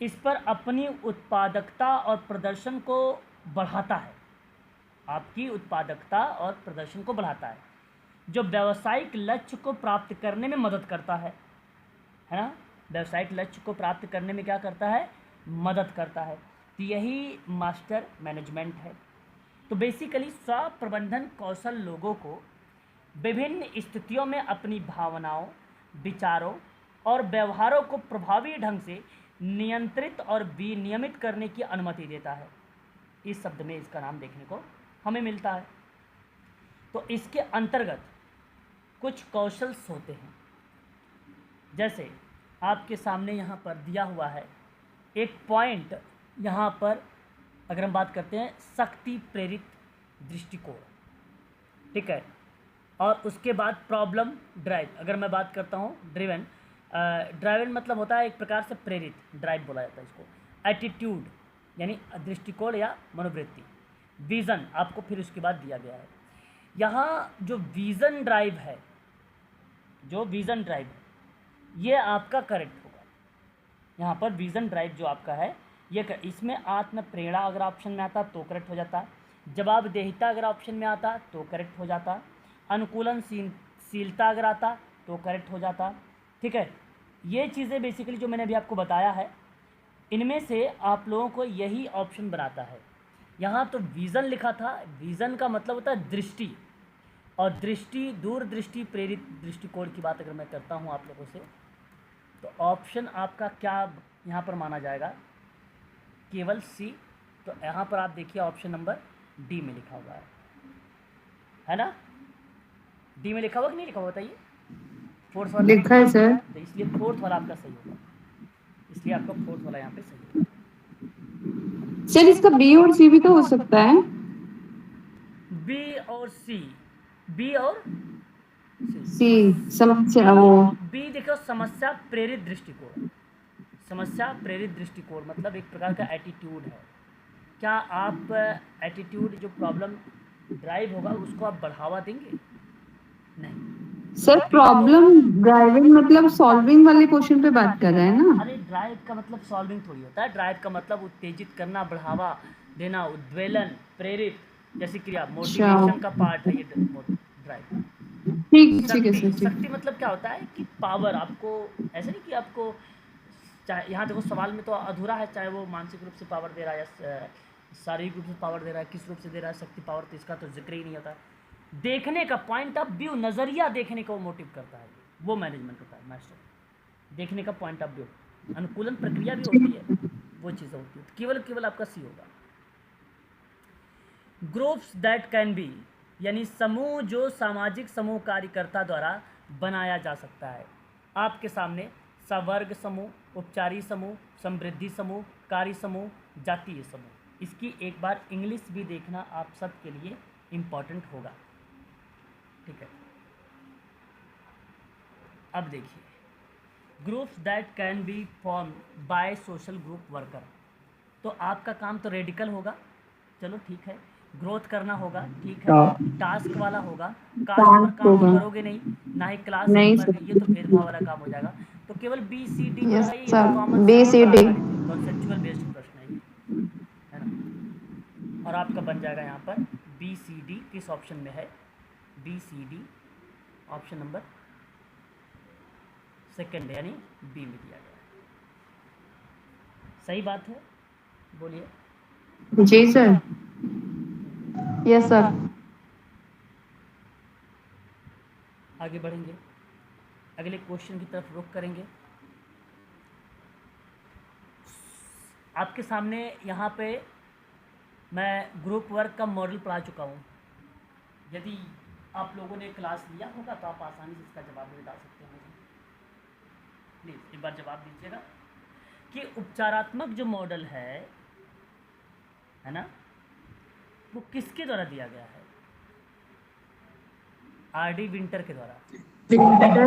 इस पर अपनी उत्पादकता और प्रदर्शन को बढ़ाता है, आपकी उत्पादकता और प्रदर्शन को बढ़ाता है, जो व्यावसायिक लक्ष्य को प्राप्त करने में मदद करता है ना? व्यावसायिक लक्ष्य को प्राप्त करने में क्या करता है? मदद करता है। तो यही मास्टर मैनेजमेंट है। तो बेसिकली स्व प्रबंधन कौशल लोगों को विभिन्न स्थितियों में अपनी भावनाओं, विचारों और व्यवहारों को प्रभावी ढंग से नियंत्रित और विनियमित करने की अनुमति देता है। इस शब्द में इसका नाम देखने को हमें मिलता है। तो इसके अंतर्गत कुछ कौशल्स होते हैं, जैसे आपके सामने यहाँ पर दिया हुआ है एक पॉइंट। यहाँ पर अगर हम बात करते हैं शक्ति प्रेरित दृष्टिकोण, ठीक है, और उसके बाद प्रॉब्लम ड्राइव। अगर मैं बात करता हूँ ड्रिवन, ड्राइवन मतलब होता है एक प्रकार से प्रेरित, ड्राइव बोला जाता है इसको। एटीट्यूड यानी दृष्टिकोण या मनोवृत्ति। विज़न आपको फिर उसके बाद दिया गया है। यहाँ जो विज़न ड्राइव है, ये आपका करेक्ट होगा। यहाँ पर विज़न ड्राइव जो आपका है ये इसमें आत्म प्रेरणा अगर ऑप्शन में आता तो करेक्ट हो जाता। जवाबदेहिता अगर ऑप्शन में आता तो करेक्ट हो जाता। अनुकूलनशीलता अगर आता तो करेक्ट हो जाता। ठीक है, ये चीज़ें बेसिकली जो मैंने अभी आपको बताया है, इनमें से आप लोगों को यही ऑप्शन बनाता है। यहाँ तो विज़न लिखा था, विज़न का मतलब होता है दृष्टि, और दृष्टि दूरदृष्टि प्रेरित दृष्टिकोण की बात अगर मैं करता हूँ आप लोगों से, तो ऑप्शन आपका क्या यहाँ पर माना जाएगा? केवल सी। तो यहाँ पर आप देखिए ऑप्शन नंबर डी में लिखा हुआ है ना? डी में लिखा हुआ कि नहीं लिखा हुआ बताइए? फोर्थ वाला लिखा है सर। तो इसलिए फोर्थ वाला आपका सही होगा, इसलिए आपका फोर्थ वाला यहाँ पे सही होगा। सर इसका बी और सी भी तो हो सकता है। बी और सी, बी और सी समस्या वो बी देखो, समस्या प्रेरित दृष्टिकोण। समस्या प्रेरित दृष्टिकोण मतलब एक प्रकार का एटीट्यूड है। क्या आप एटीट्यूड जो प्रॉब्लम ड्राइव होगा उसको आप बढ़ावा देंगे? नहीं। सर प्रॉब्लम ड्राइविंग मतलब सॉल्विंग वाले क्वेश्चन पे बात कर रहे हैं ना। अरे ड्राइव का मतलब सॉल्विंग थोड़ी होता है। ड्राइव का मतलब उत्तेजित करना, बढ़ावा देना, उद्वेलन, प्रेरित, जैसी क्रिया, मोटिवेशन का पार्ट है ये ड्राइव। ठीक है सर। शक्ति मतलब क्या होता है कि पावर। आपको ऐसा नहीं कि आपको, चाहे यहाँ देखो सवाल में तो अधूरा है, चाहे वो मानसिक रूप से पावर दे रहा है या शारीरिक रूप से पावर दे रहा है, किस रूप से दे रहा है शक्ति पावर, तो इसका तो जिक्र ही नहीं होता। देखने का पॉइंट ऑफ व्यू, नज़रिया देखने का वो मोटिव करता है, वो मैनेजमेंट होता है मास्टर। देखने का पॉइंट ऑफ व्यू, अनुकूलन प्रक्रिया भी होती है, वो चीज़ें होती है। केवल आपका सी होगा। ग्रुप्स दैट कैन बी, यानी समूह जो सामाजिक समूह कार्यकर्ता द्वारा बनाया जा सकता है। आपके सामने सवर्ग समूह, उपचारी समूह, समृद्धि समूह, कार्य समूह, जातीय समूह। इसकी एक बार इंग्लिश भी देखना आप सबके लिए इम्पॉर्टेंट होगा, ठीक है। अब देखिए, groups that can be form by social group worker. तो आपका काम तो रेडिकल होगा, चलो ठीक है, ग्रोथ करना होगा, ठीक है, टास्क वाला होगा, कास्ट पर काम तो करोगे नहीं, ना ही क्लास पर, ये तो भेदभाव वाला काम हो जाएगा। तो केवल B C D common conceptual based प्रश्न है ना। और आपका बन जाएगा यहाँ पर बी सी डी किस ऑप्शन में है? B C D option number second यानी बी में दिया गया है। सही बात है, बोलिए। जी सर। Yes sir. आगे बढ़ेंगे, अगले क्वेश्चन की तरफ रुख करेंगे। आपके सामने यहाँ पे मैं ग्रुप वर्क का मॉडल पढ़ा चुका हूँ। यदि आप लोगों ने क्लास लिया होगा तो आप आसानी से इसका जवाब भी बता सकते हैं। प्लीज़ एक बार जवाब दीजिएगा कि उपचारात्मक जो मॉडल है ना, वो किसके द्वारा दिया गया है? आर डी विंटर के द्वारा।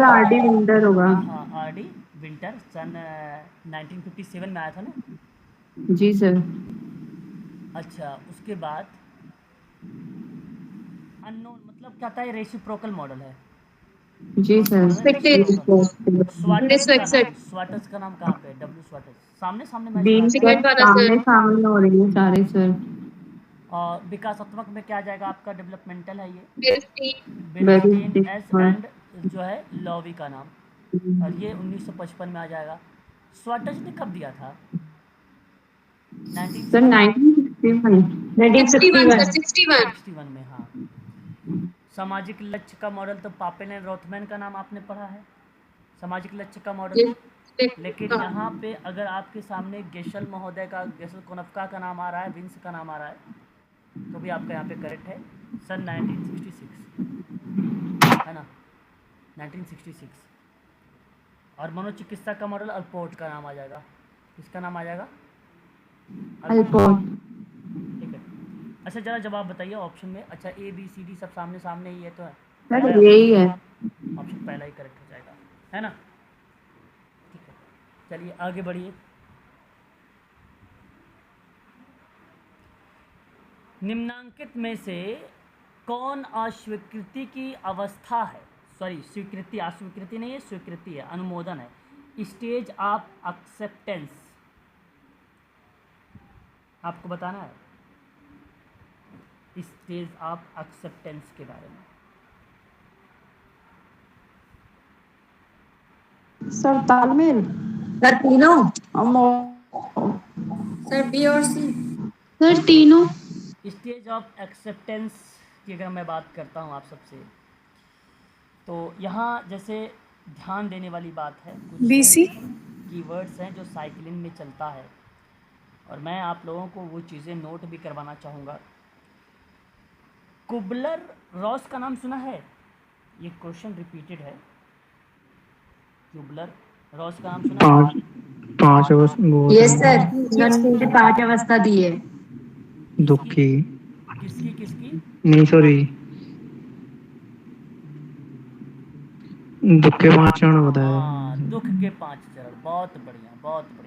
आर डी विंटर होगा। हाँ, आर डी विंटर सन 1957 में आया था ना। जी सर। अच्छा, उसके बाद अननोन मतलब क्या था? ये रेसिप्रोकल मॉडल है। जी सर। स्वाटर्स का नाम कहाँ पे है? डब्ल्यू स्वाटर्स। सामने सामने सामने हो रही है सारे सर। और विकासात्मक में क्या जाएगा आपका? डेवलपमेंटल है ये, बेरिस्टीन एस एंड जो है लॉवी का नाम, और ये 1955 में आ जाएगा। स्वाटर्स ने कब दिया था? 1961 में। हाँ, सामाजिक लक्ष्य का मॉडल तो पापेल एंड रोथमैन का नाम आपने पढ़ा है, सामाजिक लक्ष्य का मॉडल। लेकिन यहाँ पे अगर आपके सामने गेशल महोदय का, गेशल कोनफ्का का नाम आ रहा है, विंस का नाम आ रहा है, तो भी आपका यहाँ पे करेक्ट है। सन 1966 है ना, 1966। और मनोचिकित्सा का मॉडल अल्पोर्ट का नाम आ जाएगा। किसका नाम आ जाएगा? अल्पोर्ट। ठीक है। अच्छा, जरा जवाब बताइए ऑप्शन में। अच्छा, ए बी सी डी सब सामने सामने ही है, तो सर यही है ऑप्शन पहला ही करेक्ट हो जाएगा, है ना। ठीक है, चलिए आगे बढ़िए। निम्नांकित में से कौन अस्वीकृति की अवस्था है? सॉरी, स्वीकृति, अस्वीकृति नहीं है, स्वीकृति है, अनुमोदन है। स्टेज ऑफ एक्सेप्टेंस आपको बताना है, स्टेज ऑफ एक्सेप्टेंस के बारे में। सर तालमेल। सर तीनों। सर बी और सी। सर तीनों। स्टेज ऑफ एक्सेप्टेंस की अगर मैं बात करता हूँ आप सबसे, तो यहाँ जैसे ध्यान देने वाली बात है, कुछ BC कीवर्ड्स हैं जो साइक्लिन में चलता है, और मैं आप लोगों को वो चीज़ें नोट भी करवाना चाहूँगा। कुबलर रॉस का नाम सुना है? ये क्वेश्चन रिपीटेड है। कुबलर रॉस का नाम सुना है? पांच वो यस सर, इन्होंने मुझे 5 अवस्था दी है। दुखी किसकी किसकी? नहीं सॉरी दुख के 5 चरण बताया। हाँ, दुख के 5 चरण। बहुत बढ़िया, बहुत बढ़िया।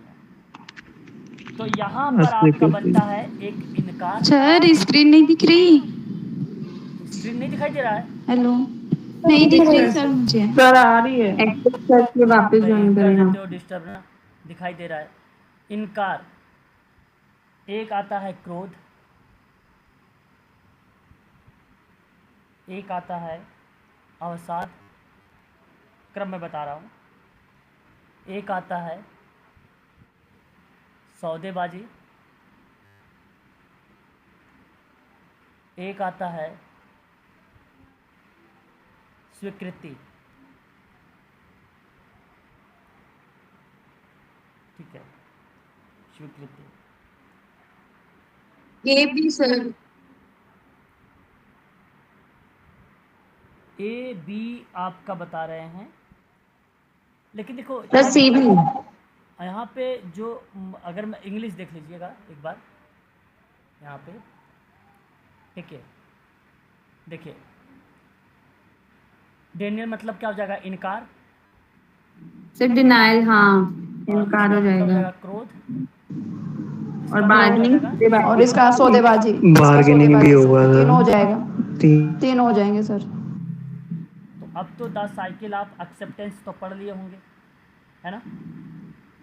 तो यहाँ पर आपका बनता है एक इनकार। सर स्क्रीन नहीं दिख रही। स्क्रीन नहीं दिखाई दे रहा है? हेलो, नहीं दिख रही सर मुझे। सर आ रही है, एक्सेस करके वापस ज्वाइन कर करना। देते हो डिस्टर्ब ना, दिखाई दे रहा है। इनकार। एक आता है क्रोध, एक आता है अवसाद, क्रम में बता रहा हूँ। एक आता है सौदेबाजी, एक आता है स्वीकृति। ठीक है, स्वीकृति। A B sir, A B आपका बता रहे हैं, लेकिन देखो सर सी भी। यहाँ पे जो अगर मैं इंग्लिश देख लीजिएगा एक बार यहाँ पे, ठीक है। देखिए डेनियल मतलब क्या हो जाएगा? इनकार। सर डिनाइल, हाँ इनकार हो इसका मतलब जाएगा। क्रोध। और इसका बार्गेनिंग मतलब हो जाएगा और इसका सौदेबाजी, बार्गेनिंग भी होगा तीन हो सर। जाएगा, 3 हो जाएंगे सर। तो अब तो द साइकिल ऑफ एक्सेप्टेंस तो पढ़ लिए होंगे, है ना?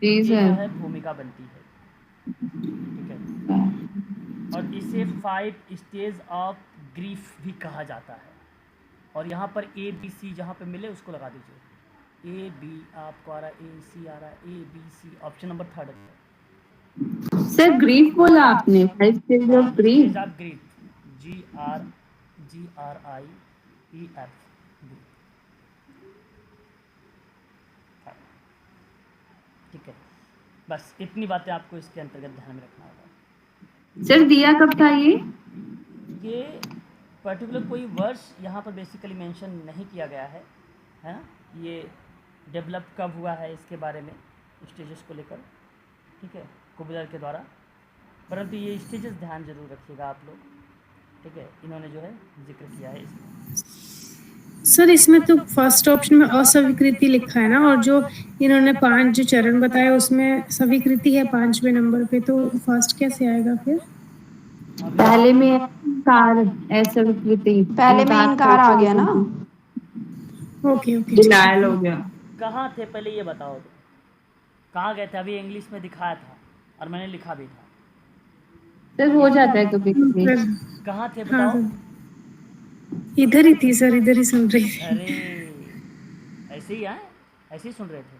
जी ये जो सर। है भूमिका बनती है, ठीक है। और इसे 5 स्टेज ऑफ ग्रीफ भी कहा जाता है। और यहाँ पर ए बी सी जहाँ पे मिले उसको लगा दीजिए। ए बी आपको आ रहा है, ए सी आ रहा है, A B C, option number 3 है। सर ग्रीफ बोला आपने, 5 stage of grief. Stage of grief, GRIEF। ठीक है, बस इतनी बातें आपको इसके अंतर्गत ध्यान में रखना होगा। सर दिया कब था ये पर्टिकुलर कोई वर्ष यहाँ पर बेसिकली मेंशन नहीं किया गया है ना? ये डेवलप कब हुआ है इसके बारे में स्टेजेस को लेकर, ठीक है, कुबलर के द्वारा। परंतु ये स्टेजेस ध्यान जरूर रखिएगा आप लोग, ठीक है। इन्होंने जो है जिक्र किया है इसमें। सर इसमें तो फर्स्ट ऑप्शन में अस्वीकृति लिखा है ना, और जो इन्होंने 5 जो चरण बताया उसमें स्वीकृति है 5वें नंबर पे, तो फर्स्ट कैसे आएगा फिर? पहले में इनकार, अस्वीकृति। पहले में इनकार आ गया ना। ओके ओके, डिनाइल हो गया। कहाँ थे पहले ये बताओ तो, कहाँ गए थे? अभी इंग्लिश में दिखाया था और मैंने लिखा भी था। सर हो जाता है कभी कभी। कहाँ थे हाँ बताओ? सर, इधर ही थी सर, इधर ही सुन रही थी। अरे ऐसे ही हैं, ऐसे ही सुन रहे थे,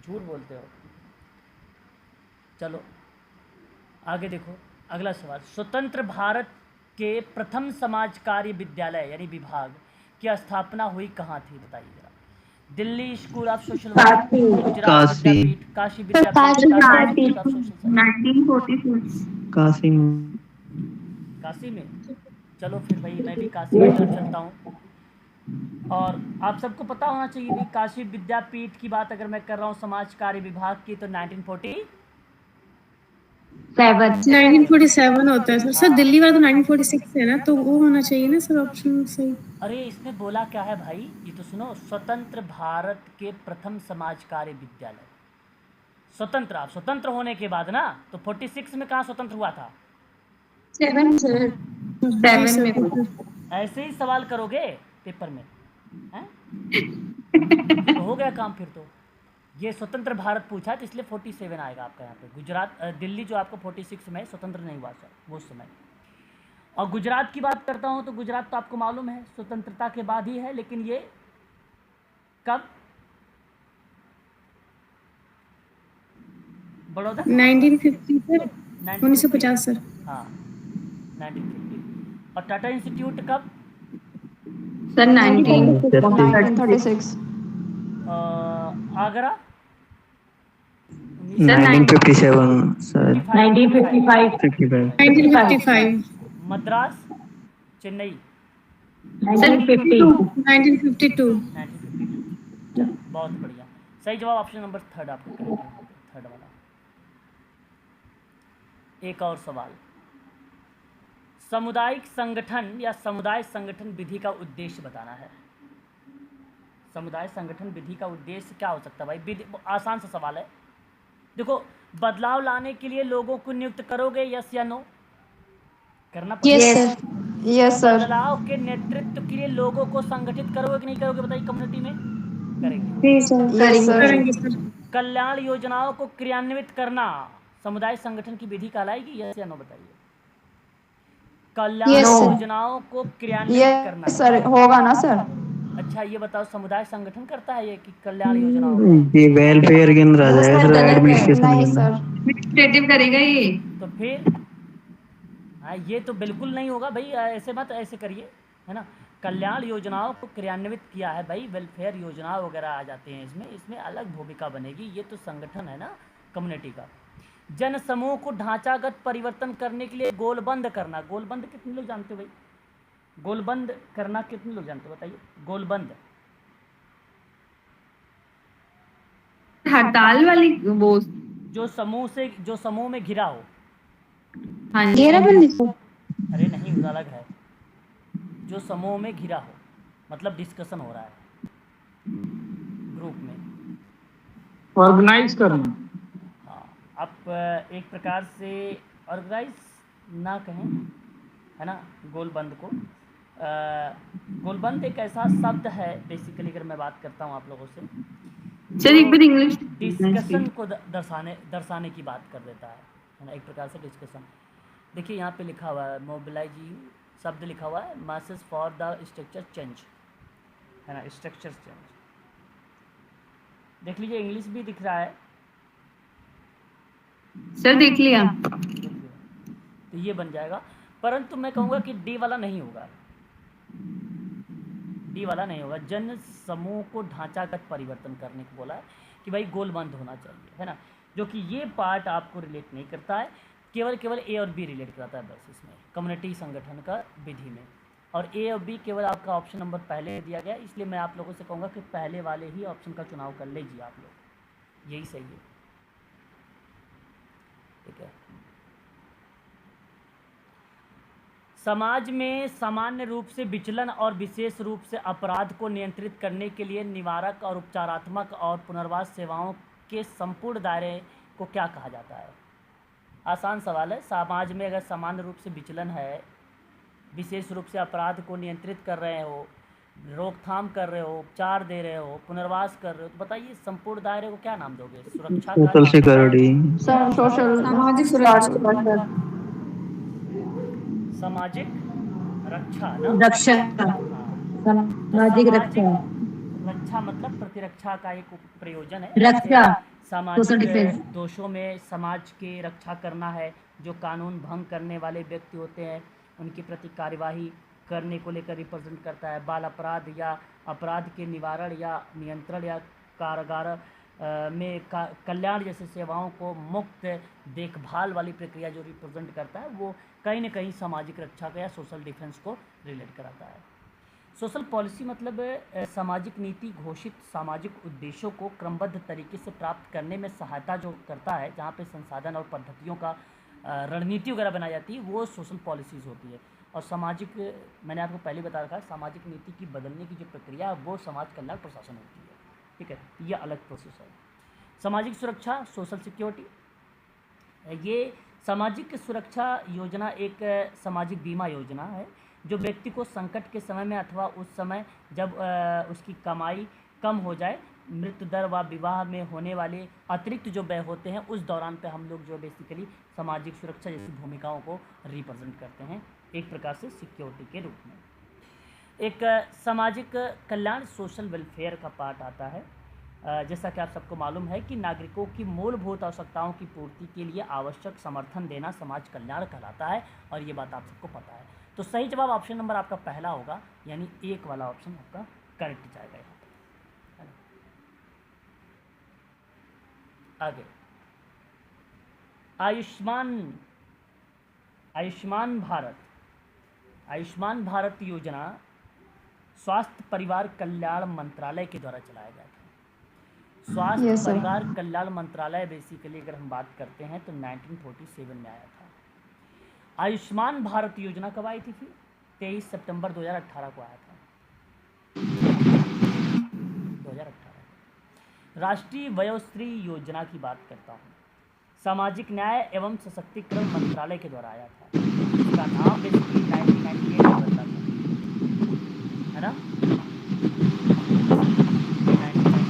झूठ बोलते हो। चलो आगे देखो, अगला सवाल। स्वतंत्र भारत के प्रथम समाज कार्य विद्यालय यानी विभाग की स्थापना हुई कहाँ थी? बताइए जरा। Delhi school of social work, Gujarat Kashi. Vidyapith, Kashi Vidyapith, Kashi institute of social science. 1946। Kashi Kashi में? चलो फिर भाई मैं भी काशी की तरफ चलता हूँ। और आप सबको पता होना चाहिए भी, काशी विद्यापीठ की बात अगर मैं कर रहा हूँ समाज कार्य विभाग की, तो 1947 होता है सर। सर दिल्ली वाला तो 1946 है ना, तो वो होना चाहिए ना सर ऑप्शन सही। अरे इसमें बोला क्या है भाई, ये तो सुनो। स्वतंत्र भारत के प्रथम समाज कार्य विद्यालय। स्वतंत्र, आप स्वतंत्र होने के बाद ना, तो 46 में कहाँ स्वतंत्र हुआ था? 7 सर, 7 में कुछ। ऐसे ही सवाल करोगे पेपर में, हैं? तो हो गया काम फिर तो। ये स्वतंत्र भारत पूछा तो इसलिए 47 आएगा आपका यहाँ पे। गुजरात, दिल्ली जो आपको 46 में स्वतंत्र नहीं हुआ सर वो समय। और गुजरात की बात करता हूँ तो गुजरात तो आपको मालूम है स्वतंत्रता के बाद ही है, लेकिन ये कब? Baroda 1950 sir, 1950 sir. हाँ 1950। और टाटा इंस्टीट्यूट कब? सर 1936। आगरा 1957 सर। 1955। 1955। मद्रास, चेन्नई 1950। 1952। 1952। बहुत बढ़िया, सही जवाब ऑप्शन नंबर 3 आपको करेक्ट है। थर्ड वाला। एक और सवाल, सामुदायिक संगठन या समुदाय संगठन विधि का उद्देश्य बताना है। समुदाय संगठन विधि का उद्देश्य क्या हो सकता है भाई? आसान सा सवाल है। देखो, बदलाव लाने के लिए लोगों को नियुक्त करोगे, यस या नो? करना पड़ेगा। Yes sir. बदलाव के नेतृत्व के लिए लोगों को संगठित करोगे कि नहीं करोगे बताइए? कम्युनिटी में करेंगे। Yes sir. करेंगे सर। कल्याण योजनाओं को क्रियान्वित करना समुदाय संगठन की विधि कहलाएगी, यस या नो बताइए? कल्याण योजनाओं को क्रियान्वित करना। यस सर, होगा ना सर? अच्छा, ये बताओ, समुदाय संगठन करता है ये कि कल्याण योजनाओं? ये वेलफेयर केंद्र आ जाएगा सर, एडमिनिस्ट्रेशन नहीं केंद्र। सर। एडमिनिस्ट्रेटिव करेगा ये। तो फिर हाँ, ये तो बिल्कुल नहीं होगा भाई, ऐसे मत ऐसे करिए, है ना। कल्याण योजनाओं को क्रियान्वित किया है भाई, वेलफेयर योजना वगैरह आ जाते हैं इसमें अलग भूमिका बनेगी। ये तो संगठन है ना कम्युनिटी का। जन समूह को ढांचागत परिवर्तन करने के लिए गोलबंद करना। गोलबंद कितने लोग जानते हो भाई? गोलबंद करना कितने लोग जानते हो बताइए? गोलबंद हड़ताल वाली वो। जो समूह में घिरा हो। हाँ जी। घेराबंदी। अरे नहीं, वो अलग है। जो समूह में घिरा हो मतलब डिस्कशन हो रहा है ग्रुप में। ऑर्गेनाइज करना। हाँ, आप एक प्रकार से ऑर्गेनाइज ना कहें, है ना, गोलबंद को। गोलबंद एक ऐसा शब्द है बेसिकली, अगर मैं बात करता हूँ आप लोगों से, सर एक बार इंग्लिश। डिस्कशन को दर्शाने की बात कर देता है ना, एक प्रकार से डिस्कशन। देखिए यहाँ पे लिखा हुआ है मोबिलाइजिंग शब्द लिखा हुआ है, message for the structure change, है ना, स्ट्रक्चर चेंज। देख लीजिए, इंग्लिश भी दिख रहा है सर, देख लिया। तो ये बन जाएगा, परंतु मैं कहूँगा कि डी वाला नहीं होगा। डी वाला नहीं होगा। जन समूह को ढांचागत परिवर्तन करने को बोला है कि भाई गोलबंद होना चाहिए, है ना, जो कि ये पार्ट आपको रिलेट नहीं करता है, केवल ए और बी रिलेट कराता है बस इसमें, कम्युनिटी संगठन का विधि में। और ए और बी केवल आपका ऑप्शन नंबर पहले दिया गया, इसलिए मैं आप लोगों से कहूँगा कि पहले वाले ही ऑप्शन का चुनाव कर लीजिए आप लोग, यही सही है। ठीक है। समाज में सामान्य रूप से विचलन और विशेष रूप से अपराध को नियंत्रित करने के लिए निवारक और उपचारात्मक और पुनर्वास सेवाओं के संपूर्ण दायरे को क्या कहा जाता है? आसान सवाल है। समाज में अगर सामान्य रूप से विचलन है, विशेष रूप से अपराध को नियंत्रित कर रहे हो, रोकथाम कर रहे हो, उपचार दे रहे हो, पुनर्वास कर रहे हो, तो बताइए संपूर्ण दायरे को क्या नाम दोगे? सुरक्षा का? Social security. सर सोशल सामाजिक सुरक्षा। सामाजिक रक्षा ना? रक्षा, सामाजिक रक्षा। रक्षा मतलब प्रतिरक्षा का एक प्रयोजन है। रक्षा, social सामाजिक defense। दोषों में समाज की रक्षा करना है। जो कानून भंग करने वाले व्यक्ति होते हैं उनके प्रति कार्यवाही करने को लेकर रिप्रेजेंट करता है। बाल अपराध या अपराध के निवारण या नियंत्रण या कारागार में कल्याण जैसे सेवाओं को मुक्त देखभाल वाली प्रक्रिया जो रिप्रेजेंट करता है, वो कहीं न कहीं सामाजिक रक्षा का या सोशल डिफेंस को रिलेट कराता है। सोशल पॉलिसी मतलब सामाजिक नीति घोषित सामाजिक उद्देश्यों को क्रमबद्ध तरीके से प्राप्त करने में सहायता जो करता है, जहाँ पे संसाधन और पद्धतियों का रणनीति वगैरह बनाई जाती है, वो सोशल पॉलिसीज़ होती है। और सामाजिक, मैंने आपको पहले बता रखा है, सामाजिक नीति की बदलने की जो प्रक्रिया है वो समाज कल्याण प्रशासन होती है। ठीक है, ये अलग प्रोसेस है। सामाजिक सुरक्षा, सोशल सिक्योरिटी, ये सामाजिक सुरक्षा योजना एक सामाजिक बीमा योजना है जो व्यक्ति को संकट के समय में अथवा उस समय जब उसकी कमाई कम हो जाए, मृत्यु दर व विवाह में होने वाले अतिरिक्त जो व्यय होते हैं उस दौरान पे हम लोग जो बेसिकली सामाजिक सुरक्षा जैसी भूमिकाओं को रिप्रेजेंट करते हैं, एक प्रकार से सिक्योरिटी के रूप में। एक सामाजिक कल्याण सोशल वेलफेयर का पार्ट आता है। जैसा कि आप सबको मालूम है कि नागरिकों की मूलभूत आवश्यकताओं की पूर्ति के लिए आवश्यक समर्थन देना समाज कल्याण कहलाता है, और ये बात आप सबको पता है। तो सही जवाब ऑप्शन नंबर आपका पहला होगा, यानी एक वाला ऑप्शन आपका करेक्ट जाएगा यहाँ पे। आगे आयुष्मान भारत योजना स्वास्थ्य परिवार कल्याण मंत्रालय के द्वारा चलाया गया था। स्वास्थ्य Yes, sir. परिवार कल्याण मंत्रालय बेसिकली अगर हम बात करते हैं तो 1947 में आया था। आयुष्मान भारत योजना कब आई थी फिर? 23 सितंबर 2018 को आया था, 2018। राष्ट्रीय वयोश्री योजना की बात करता हूँ, सामाजिक न्याय एवं सशक्तिकरण मंत्रालय के द्वारा आया था। इसका नाम बेसिकली 1998 में बदला था, है ना?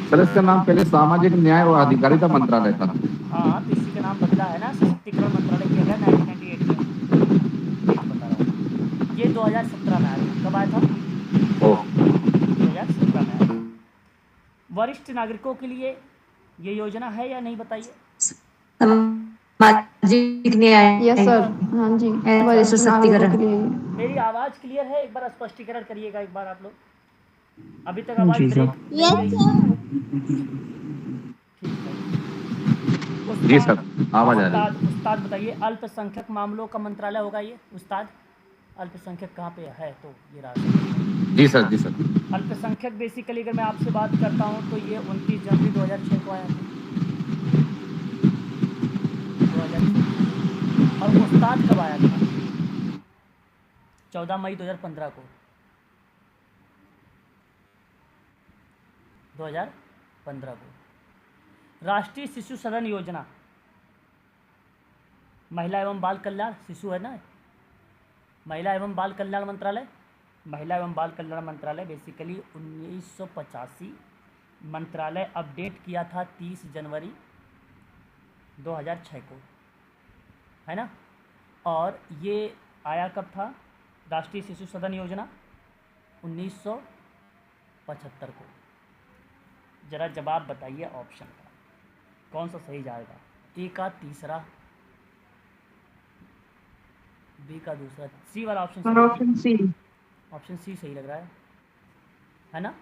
सर इसका नाम पहले सामाजिक न्याय और अधिकारिता मंत्रालय था। हाँ, तो इसी का नाम बदला है ना, सशक्तिकरण मंत्रालय किया गया 1998 में। बता रहा हूँ, ये 2017 में आया था। कब आया था? 2017 में आया था। वरिष्ठ नागरिकों के लिए ये योजना है या नहीं, बताइए? सामाजिक न्याय। यस सर, हाँ जी, वरिष्ठ नागरिकों के लिए। मेरी आवाज़ क्लियर है? एक बार स्पष्टीकरण करिएगा एक बार आप लोग। अभी तक आवाज़ जी सर। ब्रेक जी सर, आवाज आ रही है। उस्ताद बताइए, अल्पसंख्यक मामलों का मंत्रालय होगा ये उस्ताद? अल्पसंख्यक कहाँ पे है? तो ये राष्ट्र। जी सर, जी सर। अल्पसंख्यक बेसिकली अगर मैं आपसे बात करता हूँ तो ये 29 जनवरी 2006 को आया था, 2006। और उस्ताद कब आया था? 14 मई 2015 को, 2015 को। राष्ट्रीय शिशु सदन योजना, महिला एवं बाल कल्याण, शिशु है ना, महिला एवं बाल कल्याण मंत्रालय, महिला एवं बाल कल्याण मंत्रालय बेसिकली 1985 मंत्रालय अपडेट किया था 30 जनवरी 2006 को, है ना? और ये आया कब था राष्ट्रीय शिशु सदन योजना? 1975 को। जरा जवाब बताइए ऑप्शन का, कौन सा सही जाएगा? ए का तीसरा, बी का दूसरा, सी वाला ऑप्शन सही? Option C. ऑप्शन सी सही लग रहा है ना?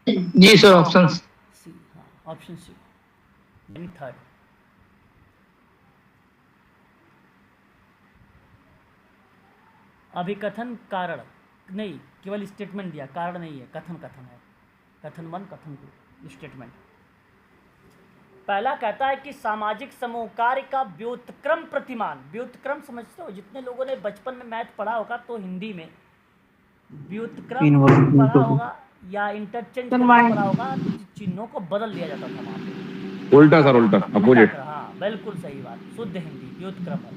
जी सर, ऑप्शन सी, हाँ, ऑप्शन सी यानी थर्ड। अभिकथन कारण नहीं, केवल स्टेटमेंट दिया, कारण नहीं है, कथन है। कथन 1, कथन 2, स्टेटमेंट। पहला कहता है कि सामाजिक समूह कार्य का व्युत्क्रम प्रतिमान। व्युत्क्रम समझते हो? जितने लोगों ने बचपन में मैथ पढ़ा होगा तो हिंदी में व्युत्क्रम पढ़ा होगा या इंटरचेंज पढ़ा होगा, चिन्हों को बदल दिया जाता था वहाँ पे। उल्टा सर, उल्टा, अपोजिट। हाँ, बिल्कुल सही बात, शुद्ध हिंदी, व्युत्क्रम है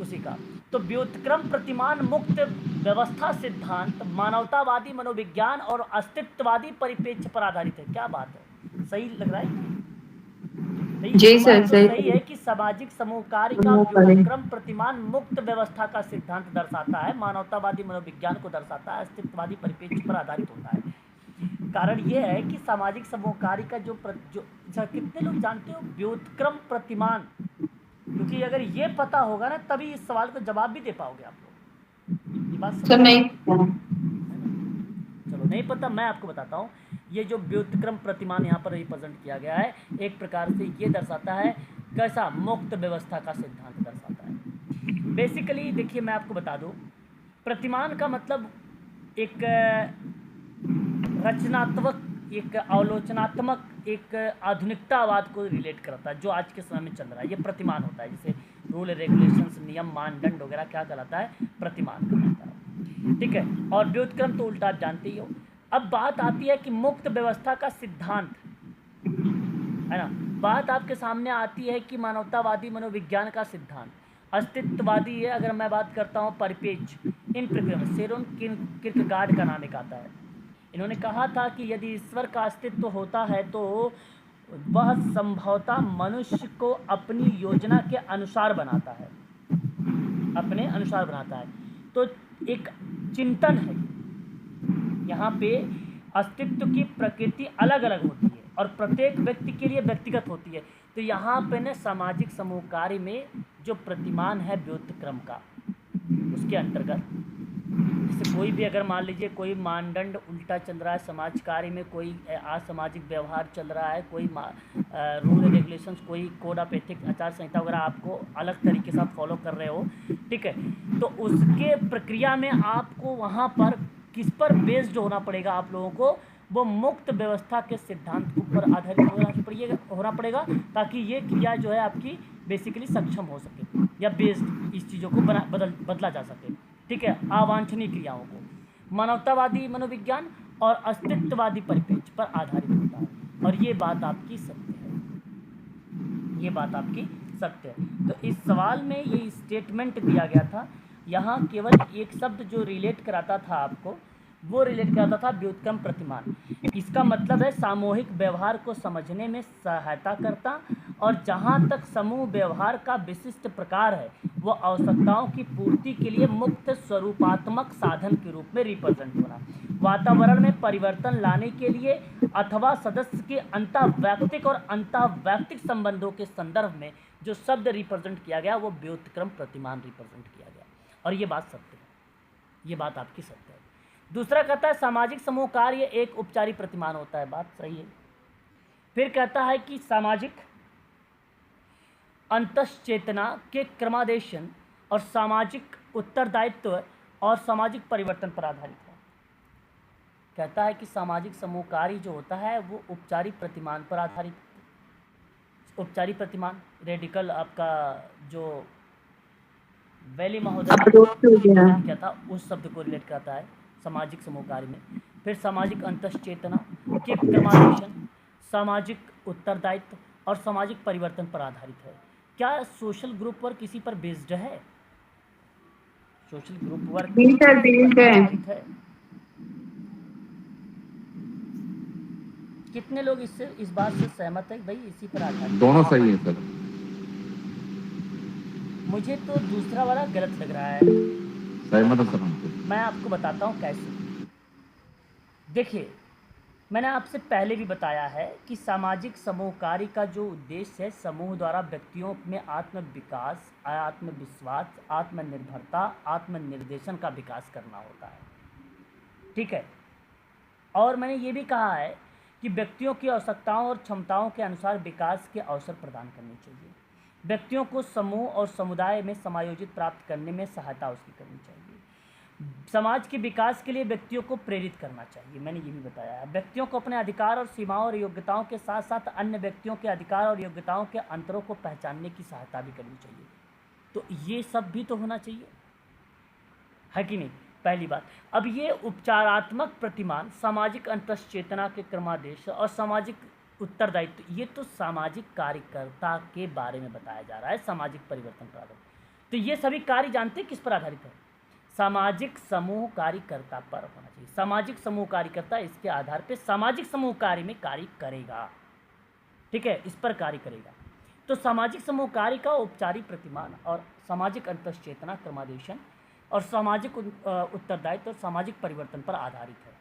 उसी का। तो व्युत्क्रम प्रतिमान मुक्त व्यवस्था सिद्धांत मानवतावादी मनोविज्ञान और अस्तित्ववादी परिप्रेक्ष्य पर आधारित है। क्या बात है, सही लग रहा है? जी सर, सही है कि सामाजिक समूह कार्य का व्युत्क्रम प्रतिमान मुक्त व्यवस्था का सिद्धांत दर्शाता है, मानवतावादी मनोविज्ञान को दर्शाता है, अस्तित्ववादी परिप्रेक्ष्य पर आधारित होता है। कारण ये है कि सामाजिक समूह कार्य का जो कितने लोग जानते हो व्युत्क्रम प्रतिमान? क्योंकि अगर ये पता होगा ना तभी इस सवाल को जवाब भी दे पाओगे आप लोग। ये बात सर नहीं, चलो नहीं पता, मैं आपको बताता हूँ। ये जो व्युत्क्रम प्रतिमान यहाँ पर रिप्रेजेंट किया गया है, एक प्रकार से ये दर्शाता है कैसा? मुक्त व्यवस्था का सिद्धांत दर्शाता है। बेसिकली देखिए, मैं आपको बता दूँ, प्रतिमान का मतलब एक रचनात्मक, एक आलोचनात्मक, एक आधुनिकतावाद को रिलेट करता है जो आज के समय में चल रहा है। ये प्रतिमान होता है, जैसे रूल रेगुलेशंस, नियम, मानदंड वगैरह क्या कहलाता है? प्रतिमान कहलाता है, ठीक है। और व्युत्क्रम तो उल्टा आप जानते ही हो। अब बात आती है कि मुक्त व्यवस्था का सिद्धांत, है ना? बात आपके सामने आती है कि मानवतावादी मनोविज्ञान का सिद्धांत, अस्तित्ववादी है अगर मैं बात करता हूँ परिप्रेक्ष्य, इन प्रक्रिया में सेरोन किर्केगार्ड का नाम एक आता है। इन्होंने कहा था कि यदि ईश्वर का अस्तित्व होता है तो वह संभवतः मनुष्य को अपनी योजना के अनुसार बनाता है, अपने अनुसार बनाता है। तो एक चिंतन है यहाँ पे, अस्तित्व की प्रकृति अलग अलग होती है और प्रत्येक व्यक्ति के लिए व्यक्तिगत होती है। तो यहाँ पे न सामाजिक समूह कार्य में जो प्रतिमान है व्युत्क्रम का, उसके अंतर्गत जैसे कोई भी अगर मान लीजिए कोई मानदंड उल्टा चल रहा है समाज कार्य में, कोई असामाजिक व्यवहार चल रहा है, कोई रूल रेगुलेशंस, कोई कोड ऑफ एथिक्स, आचार संहिता वगैरह आपको अलग तरीके से आप फॉलो कर रहे हो, ठीक है, तो उसके प्रक्रिया में आपको वहाँ पर किस पर बेस्ड होना पड़ेगा? आप लोगों को वो मुक्त व्यवस्था के सिद्धांत के ऊपर आधारित होना पड़ेगा ताकि ये क्रिया जो है आपकी बेसिकली सक्षम हो सके या बेस्ड इस चीज़ों को बदला जा सके। ठीक है, अवांछनीय क्रियाओं को मानवतावादी मनोविज्ञान और अस्तित्ववादी परिप्रेक्ष्य पर आधारित होता है। और ये बात आपकी सत्य है, ये बात आपकी सत्य है। तो इस सवाल में ये स्टेटमेंट दिया गया था, यहाँ केवल एक शब्द जो रिलेट कराता था आपको, वो रिलेट कराता था व्युत्क्रम प्रतिमान। इसका मतलब है सामूहिक व्यवहार को समझने में सहायता करता, और जहाँ तक समूह व्यवहार का विशिष्ट प्रकार है वो आवश्यकताओं की पूर्ति के लिए मुक्त स्वरूपात्मक साधन के रूप में रिप्रेजेंट होना, वातावरण में परिवर्तन लाने के लिए अथवा सदस्य के अंतःवैयक्तिक और अंतःवैयक्तिक संबंधों के संदर्भ में जो शब्द रिप्रेजेंट किया गया वो व्युत्क्रम प्रतिमान रिप्रेजेंट किया गया। और ये बात सत्य है, ये बात आपकी सत्य है। दूसरा कहता है सामाजिक समूह कार्य एक उपचारी प्रतिमान होता है, बात सही है। फिर कहता है कि सामाजिक अंतश्चेतना के क्रमादेशन और सामाजिक उत्तरदायित्व और सामाजिक परिवर्तन पर आधारित है। कहता है कि सामाजिक समूह कार्य जो होता है वो उपचारिक प्रतिमान पर आधारित, उपचारिक प्रतिमान रेडिकल आपका जो वैली महोदय क्या था उस शब्द को रिलेट करता है सामाजिक समूह कार्य में। फिर सामाजिक अंतश्चेतना के क्रमादेशन, सामाजिक उत्तरदायित्व और सामाजिक परिवर्तन पर आधारित है। क्या सोशल ग्रुप वर्क किसी पर बेस्ड है? सोशल ग्रुप वर्क आधारित है। कितने लोग इससे इस बात से सहमत है भाई इसी पर आधारित? दोनों सही है सर। मुझे तो दूसरा वाला गलत लग रहा है। सहमत है सर। मैं आपको बताता हूँ कैसे। देखिए, मैंने आपसे पहले भी बताया है कि सामाजिक समूह कार्य का जो उद्देश्य है समूह द्वारा व्यक्तियों में आत्मविकास, आत्मविश्वास, आत्मनिर्भरता, आत्मनिर्देशन का विकास करना होता है। ठीक है, और मैंने ये भी कहा है कि व्यक्तियों की आवश्यकताओं और क्षमताओं के अनुसार विकास के अवसर प्रदान करने चाहिए। व्यक्तियों को समूह और समुदाय में समायोजित प्राप्त करने में सहायता उसकी करनी चाहिए। समाज के विकास के लिए व्यक्तियों को प्रेरित करना चाहिए, मैंने ये भी बताया है। व्यक्तियों को अपने अधिकार और सीमाओं और योग्यताओं के साथ साथ अन्य व्यक्तियों के अधिकार और योग्यताओं के अंतरों को पहचानने की सहायता भी करनी चाहिए। तो ये सब भी तो होना चाहिए, है कि नहीं? पहली बात। अब ये उपचारात्मक प्रतिमान, सामाजिक अंतश्चेतना के क्रमादेश और सामाजिक उत्तरदायित्व, ये तो सामाजिक कार्यकर्ता के बारे में बताया जा रहा है, सामाजिक परिवर्तन पर आधारित। तो ये सभी कार्य जानते हैं किस पर आधारित है? सामाजिक समूह कार्यकर्ता पर होना चाहिए। सामाजिक समूह कार्यकर्ता इसके आधार पर सामाजिक समूह कार्य में कार्य करेगा। ठीक है, इस पर कार्य करेगा। तो सामाजिक समूह कार्य का औपचारिक प्रतिमान और सामाजिक अंतश्चेतना क्रमादेशन और सामाजिक उत्तरदायित्व और सामाजिक परिवर्तन पर आधारित है।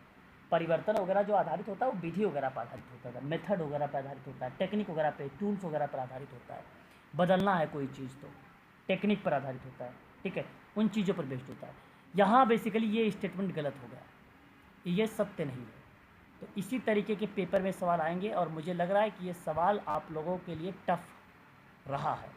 परिवर्तन वगैरह जो आधारित होता है वो विधि वगैरह पर आधारित होता है, मेथड वगैरह पर आधारित होता है, टेक्निक वगैरह पे, टूल्स वगैरह पर आधारित होता है। बदलना है कोई चीज़ तो टेक्निक पर आधारित होता है। ठीक है, उन चीज़ों पर बेस्ड होता है। यहाँ बेसिकली ये स्टेटमेंट गलत हो गया, ये सत्य नहीं है। तो इसी तरीके के पेपर में सवाल आएंगे और मुझे लग रहा है कि ये सवाल आप लोगों के लिए टफ रहा है।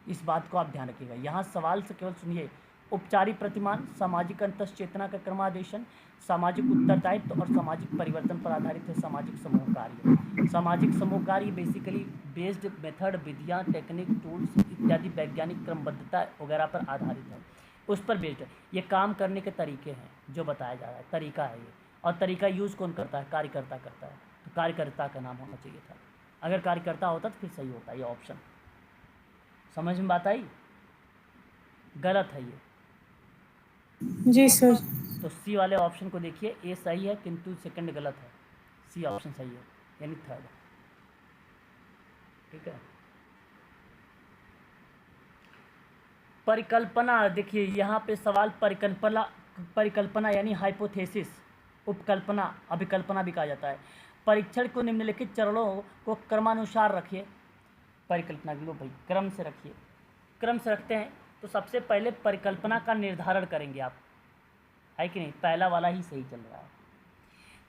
इस बात को आप ध्यान रखिएगा। यहाँ सवाल से केवल सुनिए, उपचारिक प्रतिमान, सामाजिक अंतश्चेतना का क्रमादेशन, सामाजिक उत्तरदायित्व और सामाजिक परिवर्तन पर आधारित है सामाजिक समूह कार्य। सामाजिक समूह कार्य बेसिकली बेस्ड मेथड, विधियाँ, टेक्निक, टूल्स इत्यादि वैज्ञानिक क्रमबद्धता वगैरह पर आधारित है, उस पर बेस्ड है। ये काम करने के तरीके हैं जो बताया जा रहा है, तरीका है ये। और तरीका यूज़ कौन करता है? कार्यकर्ता करता है। तो कार्यकर्ता का नाम होना चाहिए था। अगर कार्यकर्ता होता तो फिर सही होता ये ऑप्शन। समझ में बात आई? गलत है ये। जी सर। तो सी वाले ऑप्शन को देखिए, ए सही है किंतु सेकंड गलत है। सी ऑप्शन सही है, यानी थर्ड। ठीक है, परिकल्पना। देखिए यहाँ पे सवाल परिकल्पना यानी हाइपोथेसिस, उपकल्पना, अभिकल्पना भी कहा जाता है। परीक्षण को निम्नलिखित चरणों को क्रमानुसार रखिए। परिकल्पना लो भाई, क्रम से रखिए। क्रम से रखते हैं तो सबसे पहले परिकल्पना का निर्धारण करेंगे आप, है कि नहीं? पहला वाला ही सही चल रहा है।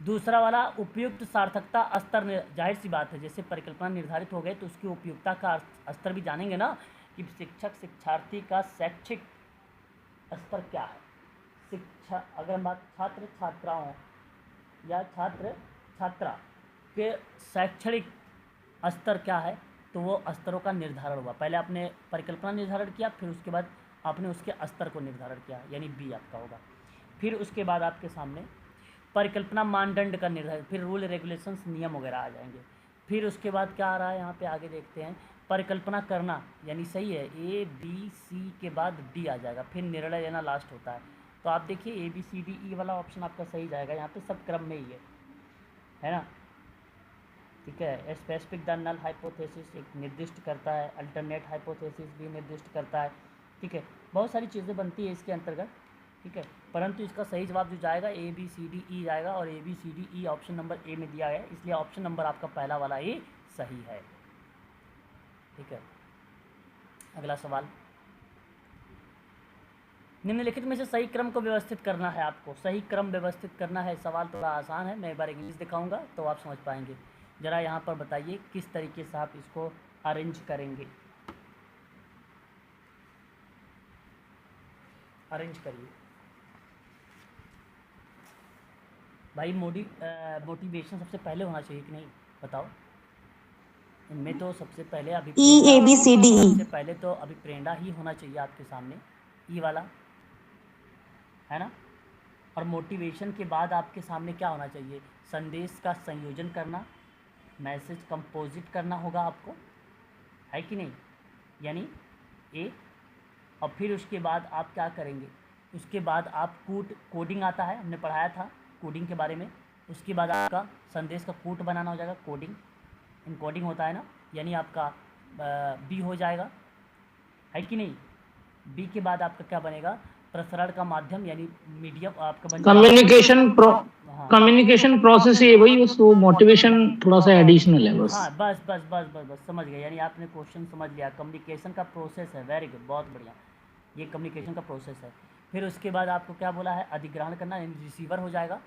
दूसरा वाला उपयुक्त सार्थकता स्तर, जाहिर सी बात है जैसे परिकल्पना निर्धारित हो गए तो उसकी उपयुक्तता का स्तर भी जानेंगे ना कि शिक्षक शिक्षार्थी का शैक्षिक स्तर क्या है। शिक्षा, अगर बात छात्र छात्राओं या छात्र छात्रा के शैक्षणिक स्तर क्या है, तो वो स्तरों का निर्धारण हुआ। पहले आपने परिकल्पना निर्धारण किया, फिर उसके बाद आपने उसके स्तर को निर्धारण किया, यानी बी आपका होगा। फिर उसके बाद आपके सामने परिकल्पना मानदंड का निर्धारण, फिर रूल रेगुलेशंस नियम वगैरह आ जाएंगे। फिर उसके बाद क्या आ रहा है यहाँ पे, आगे देखते हैं, परिकल्पना करना, यानी सही है ए बी सी के बाद डी आ जाएगा, फिर निर्णय लेना लास्ट होता है। तो आप देखिए ए बी सी डी ई वाला ऑप्शन आपका सही जाएगा, यहाँ पे सब क्रम में ही है ना, ठीक है। स्पेसिफिक द नल हाइपोथेसिस एक निर्दिष्ट करता है, अल्टरनेट हाइपोथेसिस भी निर्दिष्ट करता है, ठीक है। बहुत सारी चीज़ें बनती है इसके अंतर्गत, ठीक है। परंतु इसका सही जवाब जो जाएगा ए बी सी डी ई जाएगा, और A B C D E option number A में दिया है, इसलिए ऑप्शन नंबर आपका पहला वाला ही सही है, ठीक है। अगला सवाल, निम्नलिखित में से सही क्रम को व्यवस्थित करना है आपको, सही क्रम व्यवस्थित करना है। सवाल थोड़ा आसान है, मैं एक बार इंग्लिश दिखाऊंगा तो आप समझ पाएंगे। ज़रा यहाँ पर बताइए किस तरीके से आप इसको अरेंज करेंगे, अरेंज करिए भाई। मोटिवेशन सबसे पहले होना चाहिए कि नहीं, बताओ। इनमें तो सबसे पहले E A B C D E सबसे पहले तो अभिप्रेरणा ही होना चाहिए आपके सामने, ई वाला है ना। और मोटिवेशन के बाद आपके सामने क्या होना चाहिए, संदेश का संयोजन करना, मैसेज कंपोजिट करना होगा आपको, है कि नहीं, यानी ए। और फिर उसके बाद आप क्या करेंगे, उसके बाद आप कोडिंग आता है, हमने पढ़ाया था कोडिंग के बारे में। उसके बाद आपका संदेश का कूट बनाना हो जाएगा, कोडिंग इनकोडिंग होता है ना, यानी आपका बी हो जाएगा, है कि नहीं। बी के बाद आपका क्या बनेगा, प्रसारण का माध्यम यानी मीडियम आपका बन कम्युनिकेशन प्रोसेस है वही, उसको मोटिवेशन थोड़ा सा एडिशनल है बस। हाँ बस बस बस बस बस समझ गए, यानी आपने क्वेश्चन समझ लिया। कम्युनिकेशन का प्रोसेस है, वेरी गुड, बहुत बढ़िया, ये कम्युनिकेशन का प्रोसेस है। फिर उसके बाद आपको क्या बोला है, अधिग्रहण करना, यानी रिसीवर हो जाएगा,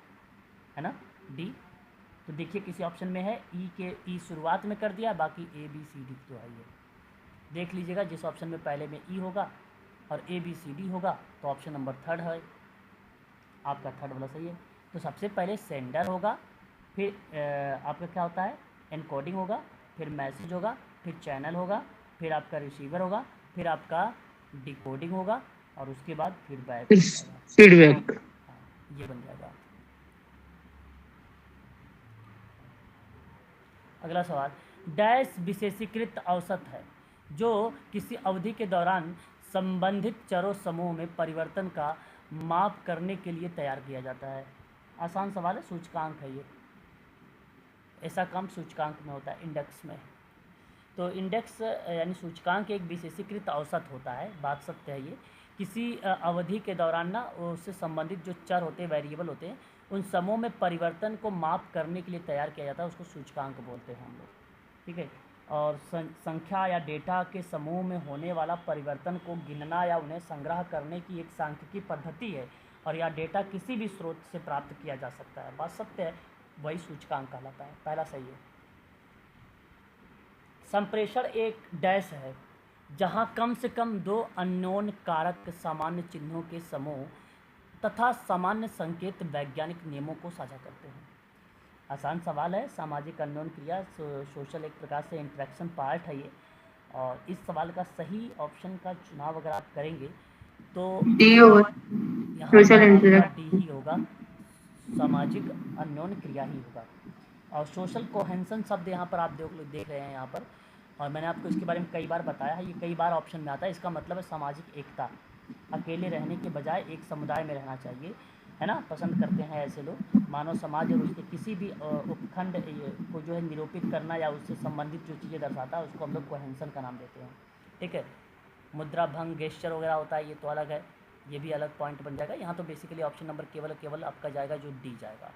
है ना, डी। तो देखिए किसी ऑप्शन में है ई के, ई शुरुआत में कर दिया, बाकी ए बी सी डी तो है ये, देख लीजिएगा। जिस ऑप्शन में पहले में ई होगा और ए बी सी डी होगा तो ऑप्शन नंबर थर्ड है आपका, थर्ड वाला सही है। तो सबसे पहले सेंडर होगा, फिर आपका क्या होता है, एनकोडिंग होगा, फिर मैसेज होगा, फिर चैनल होगा, फिर आपका रिसीवर होगा, फिर आपका डिकोडिंग होगा, और उसके बाद फीडबैक, फीडबैक, ये बन जाएगा। अगला सवाल, डैश विशेषीकृत औसत है जो किसी अवधि के दौरान संबंधित चरों समूह में परिवर्तन का माप करने के लिए तैयार किया जाता है। आसान सवाल है, सूचकांक है ये, ऐसा काम सूचकांक में होता है, इंडेक्स में। तो इंडेक्स यानी सूचकांक एक विशेषीकृत औसत होता है, बात सत्य है ये। किसी अवधि के दौरान ना उससे संबंधित जो चर होते हैं, वेरिएबल होते हैं, उन समूह में परिवर्तन को माप करने के लिए तैयार किया जाता है, उसको सूचकांक बोलते हैं हम लोग, ठीक है। और संख्या या डेटा के समूह में होने वाला परिवर्तन को गिनना या उन्हें संग्रह करने की एक सांख्यिकी पद्धति है, और यह डेटा किसी भी स्रोत से प्राप्त किया जा सकता है, बात सत्य है, वही सूचकांक कहलाता है, पहला सही है। संप्रेषण एक डैश है जहां कम से कम दो अननोन कारक सामान्य चिन्हों के समूह तथा सामान्य संकेत वैज्ञानिक नियमों को साझा करते हैं। आसान सवाल है, सामाजिक अननोन क्रिया, सोशल एक प्रकार से इंटरेक्शन पार्ट है ये। और इस सवाल का सही ऑप्शन का चुनाव अगर आप करेंगे तो डी होगा, यहाँ सोशल पर इंटरेक्शन डी ही होगा, सामाजिक अननोन क्रिया ही होगा। और सोशल कोहेंसन शब्द यहाँ पर आप देख रहे हैं यहाँ पर, और मैंने आपको इसके बारे में कई बार बताया है, ये कई बार ऑप्शन में आता है। इसका मतलब है सामाजिक एकता, अकेले रहने के बजाय एक समुदाय में रहना चाहिए, है ना, पसंद करते हैं ऐसे लोग। मानव समाज और उसके किसी भी उपखंड को जो है निरूपित करना या उससे संबंधित जो चीज़ें दर्शाता है उसको हम लोग कोहेंसन का नाम देते हैं, ठीक है। मुद्रा भंग, गेस्चर वगैरह होता है, ये तो अलग है, ये भी अलग पॉइंट बन जाएगा। यहाँ तो बेसिकली ऑप्शन नंबर केवल आपका जाएगा जो डी जाएगा,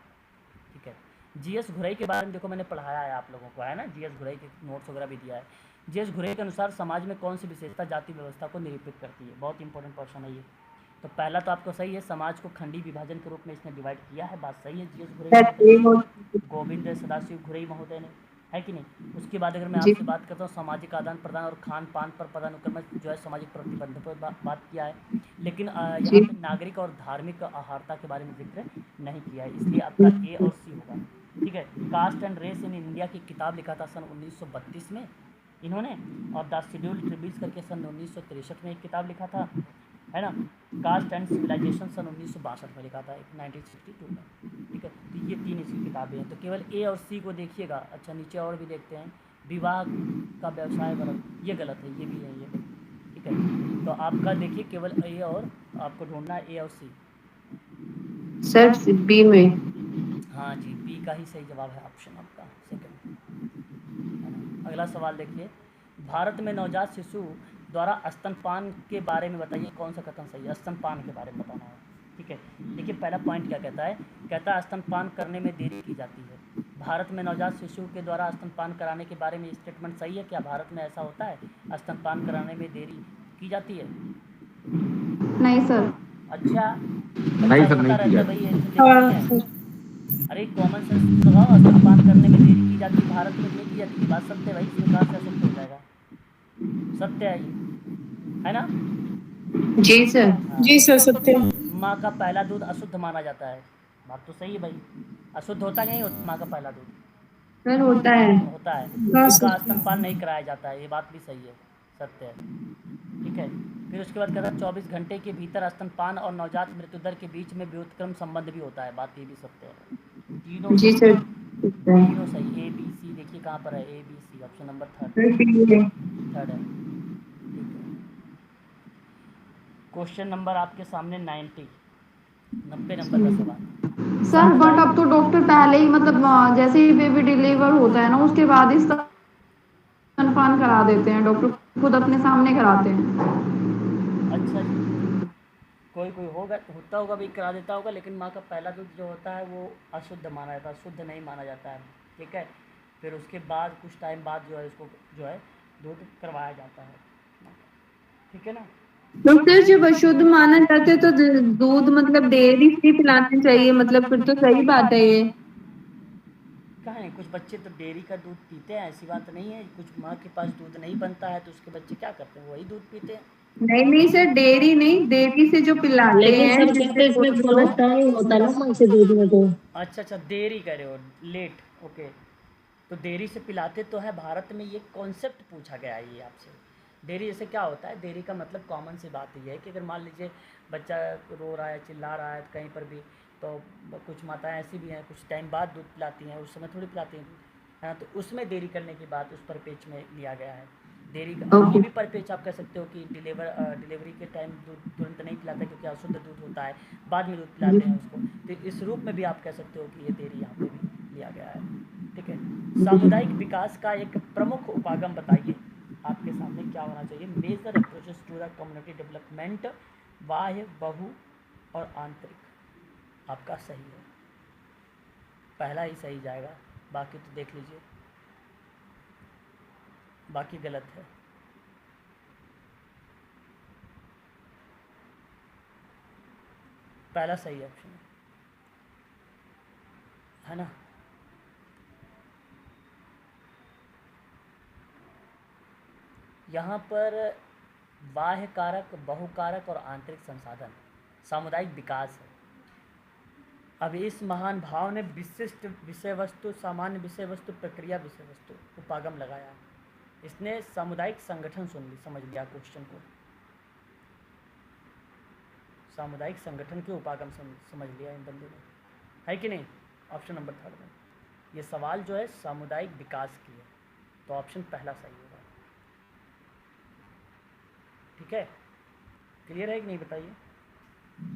ठीक है। जीएस घुरई के बारे में देखो मैंने पढ़ाया है आप लोगों को, है ना, जीएस घुरई के नोट्स वगैरह भी दिया है। जीएस घुरई के अनुसार समाज में कौन सी विशेषता जाति व्यवस्था को निरूपित करती है, बहुत इंपॉर्टेंट क्वेश्चन है ये। तो पहला तो आपको सही है, समाज को खंडी विभाजन के रूप में इसने डिवाइड किया है, बात सही है जीएस घुरई, गोविंद सदाशिव घुरई महोदय ने। है कि नहीं। उसके बाद अगर मैं जी। आपसे बात करता हूँ सामाजिक आदान प्रदान और खान पान पर पदानुक्रम जो है सामाजिक प्रतिबंध पर बात किया है, लेकिन यहाँ जी। पे नागरिक और धार्मिक आहारता के बारे में जिक्र नहीं किया है, इसलिए आपका ए और सी होगा। ठीक है। Caste and race in India की किताब लिखा था सन 1932 में इन्होंने, और द शेड्यूल्ड ट्रिब्यूल्स करके सन 1963 में एक किताब लिखा था, है ना। कास्ट एंड सिविलाइजेशन सन 1962 में लिखा था, 1962 में। ठीक है। तो ये 3 इसकी किताबें हैं, तो केवल ए और सी को देखिएगा। अच्छा, नीचे और भी देखते हैं। विवाह का व्यवसाय गलत, ये गलत है, ये भी है ये। ठीक है। तो आपका देखिए केवल ए, और आपको ढूंढना है ए और सी। सर बी में। हाँ जी, बी का ही सही जवाब है ऑप्शन आपका सेकंड। अगला सवाल देखिए, भारत में नवजात शिशु द्वारा स्तनपान के बारे में बताइए कौन सा कथन सही है। स्तनपान के बारे में बताना है। ठीक है। देखिए पहला पॉइंट क्या कहता है, कहता है स्तनपान करने में देरी की जाती है। भारत में नवजात शिशु के द्वारा स्तनपान कराने के बारे में स्टेटमेंट सही है क्या? भारत में ऐसा होता है, स्तनपान कराने में देरी की जाती है? नहीं सर। अच्छा, नहीं सर, नहीं की जाती। हाँ सर। अरे कॉमन सेंस लगाओ, स्तनपान करने में देरी की जाती है, भारत में नहीं की जाती। बात सत्य है भाई, इसमें कहाँ से असत्य हो जाएगा? सत्य है ये, है ना। जी सर। हाँ। जी सर, सत्य। माँ का पहला दूध अशुद्ध माना जाता है। बात तो सही है भाई, अशुद्ध होता नहीं होता माँ का पहला दूध? सर होता है। होता है। हाँ उसका सर। स्तनपान नहीं कराया जाता है, ये बात भी सही है, सत्य है। ठीक है। फिर उसके बाद कहता है 24 घंटे के भीतर स्तनपान और नवजात मृत्यु दर के बीच में व्युत्क्रम संबंध भी होता है, बात ये भी सत्य है। तीनों जी सर। तीनों सही। ए बी सी देखिए कहाँ पर है, A B C option number third है। ठीक है। क्वेश्चन नंबर आपके सामने 90 नंबर का सवाल। सर बट अब तो डॉक्टर पहले ही मतलब जैसे ही बेबी डिलीवर होता है ना उसके बाद ही स्तनपान करा देते हैं, डॉक्टर खुद अपने सामने कराते हैं। अच्छा जी, कोई होता होगा भी करा देता होगा, लेकिन माँ का पहला दूध जो होता है वो अशुद्ध माना जाता है, शुद्ध नहीं माना जाता है। ठीक है। फिर उसके बाद कुछ टाइम बाद जो है इसको जो है दूध करवाया जाता है। ठीक है ना। डॉक्टर जब अशुद्ध माना जाता है तो दूध मतलब डेयरी से पिलाना चाहिए, मतलब फिर तो सही बात है ये। कहाँ है, कुछ बच्चे तो डेयरी का दूध पीते हैं, ऐसी बात नहीं है। कुछ माँ के पास दूध नहीं बनता है तो उसके बच्चे क्या करते हैं, वही दूध पीते हैं। नहीं सर, डेयरी नहीं, डेयरी से जो पिलाते लेकिन हैं सर जिससे कहते इसमें दूध थोड़ा को। टाइम होता है ना माँ से दूध में तो। अच्छा, देरी कह रहे हो, लेट। ओके। तो देरी से पिलाते तो है, भारत में ये कॉन्सेप्ट पूछा गया है ये आपसे। देरी जैसे क्या होता है, देरी का मतलब कॉमन सी बात ये है कि अगर मान लीजिए बच्चा रो रहा है, चिल्ला रहा है कहीं पर भी, तो कुछ माताएं ऐसी भी हैं कुछ टाइम बाद दूध पिलाती हैं, उस समय थोड़ी पिलाती हैं दूध, है ना। तो उसमें देरी करने की बात उस परिपेक्ष में लिया गया है। देरी का ये भी परिपेक्ष आप कह सकते हो कि डिलीवरी के टाइम दूध तुरंत नहीं पिलाते क्योंकि अशुद्ध दूध होता है, बाद में दूध पिलाते हैं उसको। तो इस रूप में भी आप कह सकते हो कि ये देरी यहाँ पे भी लिया गया है। ठीक है। सामुदायिक विकास का एक प्रमुख उपागम बताइए, आपके सामने क्या होना चाहिए। Major approaches to the community development, बाह्य, बहु और आंतरिक। आपका सही है, पहला ही सही जाएगा, बाकी तो देख लीजिए, बाकी गलत है। पहला सही ऑप्शन है ना। यहाँ पर बाह्य कारक, बहुकारक और आंतरिक संसाधन सामुदायिक विकास है। अब इस महान भाव ने विशिष्ट विषय वस्तु, सामान्य विषय वस्तु, प्रक्रिया विषय वस्तु उपागम लगाया। इसने सामुदायिक संगठन समझ लिया क्वेश्चन को, सामुदायिक संगठन के उपागम समझ लिया इन बंदे ने, है कि नहीं। ऑप्शन नंबर थर्ड में ये सवाल जो है सामुदायिक विकास की है, तो ऑप्शन पहला सही होगा। ठीक है, क्लियर है कि नहीं बताइए।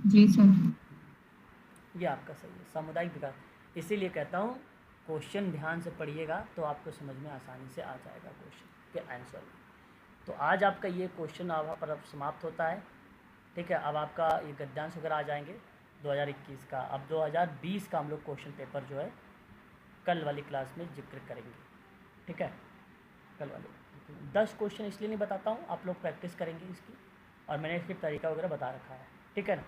जी सर। ये आपका सही है, सामुदायिक विकास। इसीलिए कहता हूँ क्वेश्चन ध्यान से पढ़िएगा तो आपको समझ में आसानी से आ जाएगा क्वेश्चन के आंसर। तो आज आपका ये क्वेश्चन पर अब समाप्त होता है। ठीक है। अब आपका ये गद्यांश वगैरह आ जाएंगे 2021 का। अब 2020 का हम लोग क्वेश्चन पेपर जो है कल वाली क्लास में जिक्र करेंगे। ठीक है। कल वाले 10 क्वेश्चन इसलिए नहीं बताता हूँ, आप लोग प्रैक्टिस करेंगे इसकी, और मैंने इसकी तरीका वगैरह बता रखा है। ठीक है ना।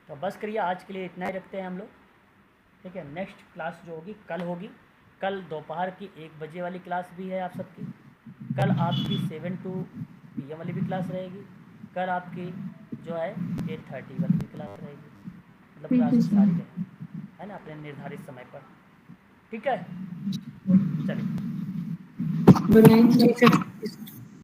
तो बस करिए, आज के लिए इतना ही रखते हैं हम लोग। ठीक है। नेक्स्ट क्लास जो होगी कल होगी। कल दोपहर की 1 बजे वाली क्लास भी है आप सबकी। कल आपकी 7 to PM वाली भी क्लास रहेगी। कल आपकी जो है 8:30 वाली भी क्लास रहेगी। मतलब क्लासेस सारी रहेगी, है ना, अपने निर्धारित समय पर। ठीक है, चलिए। Good night.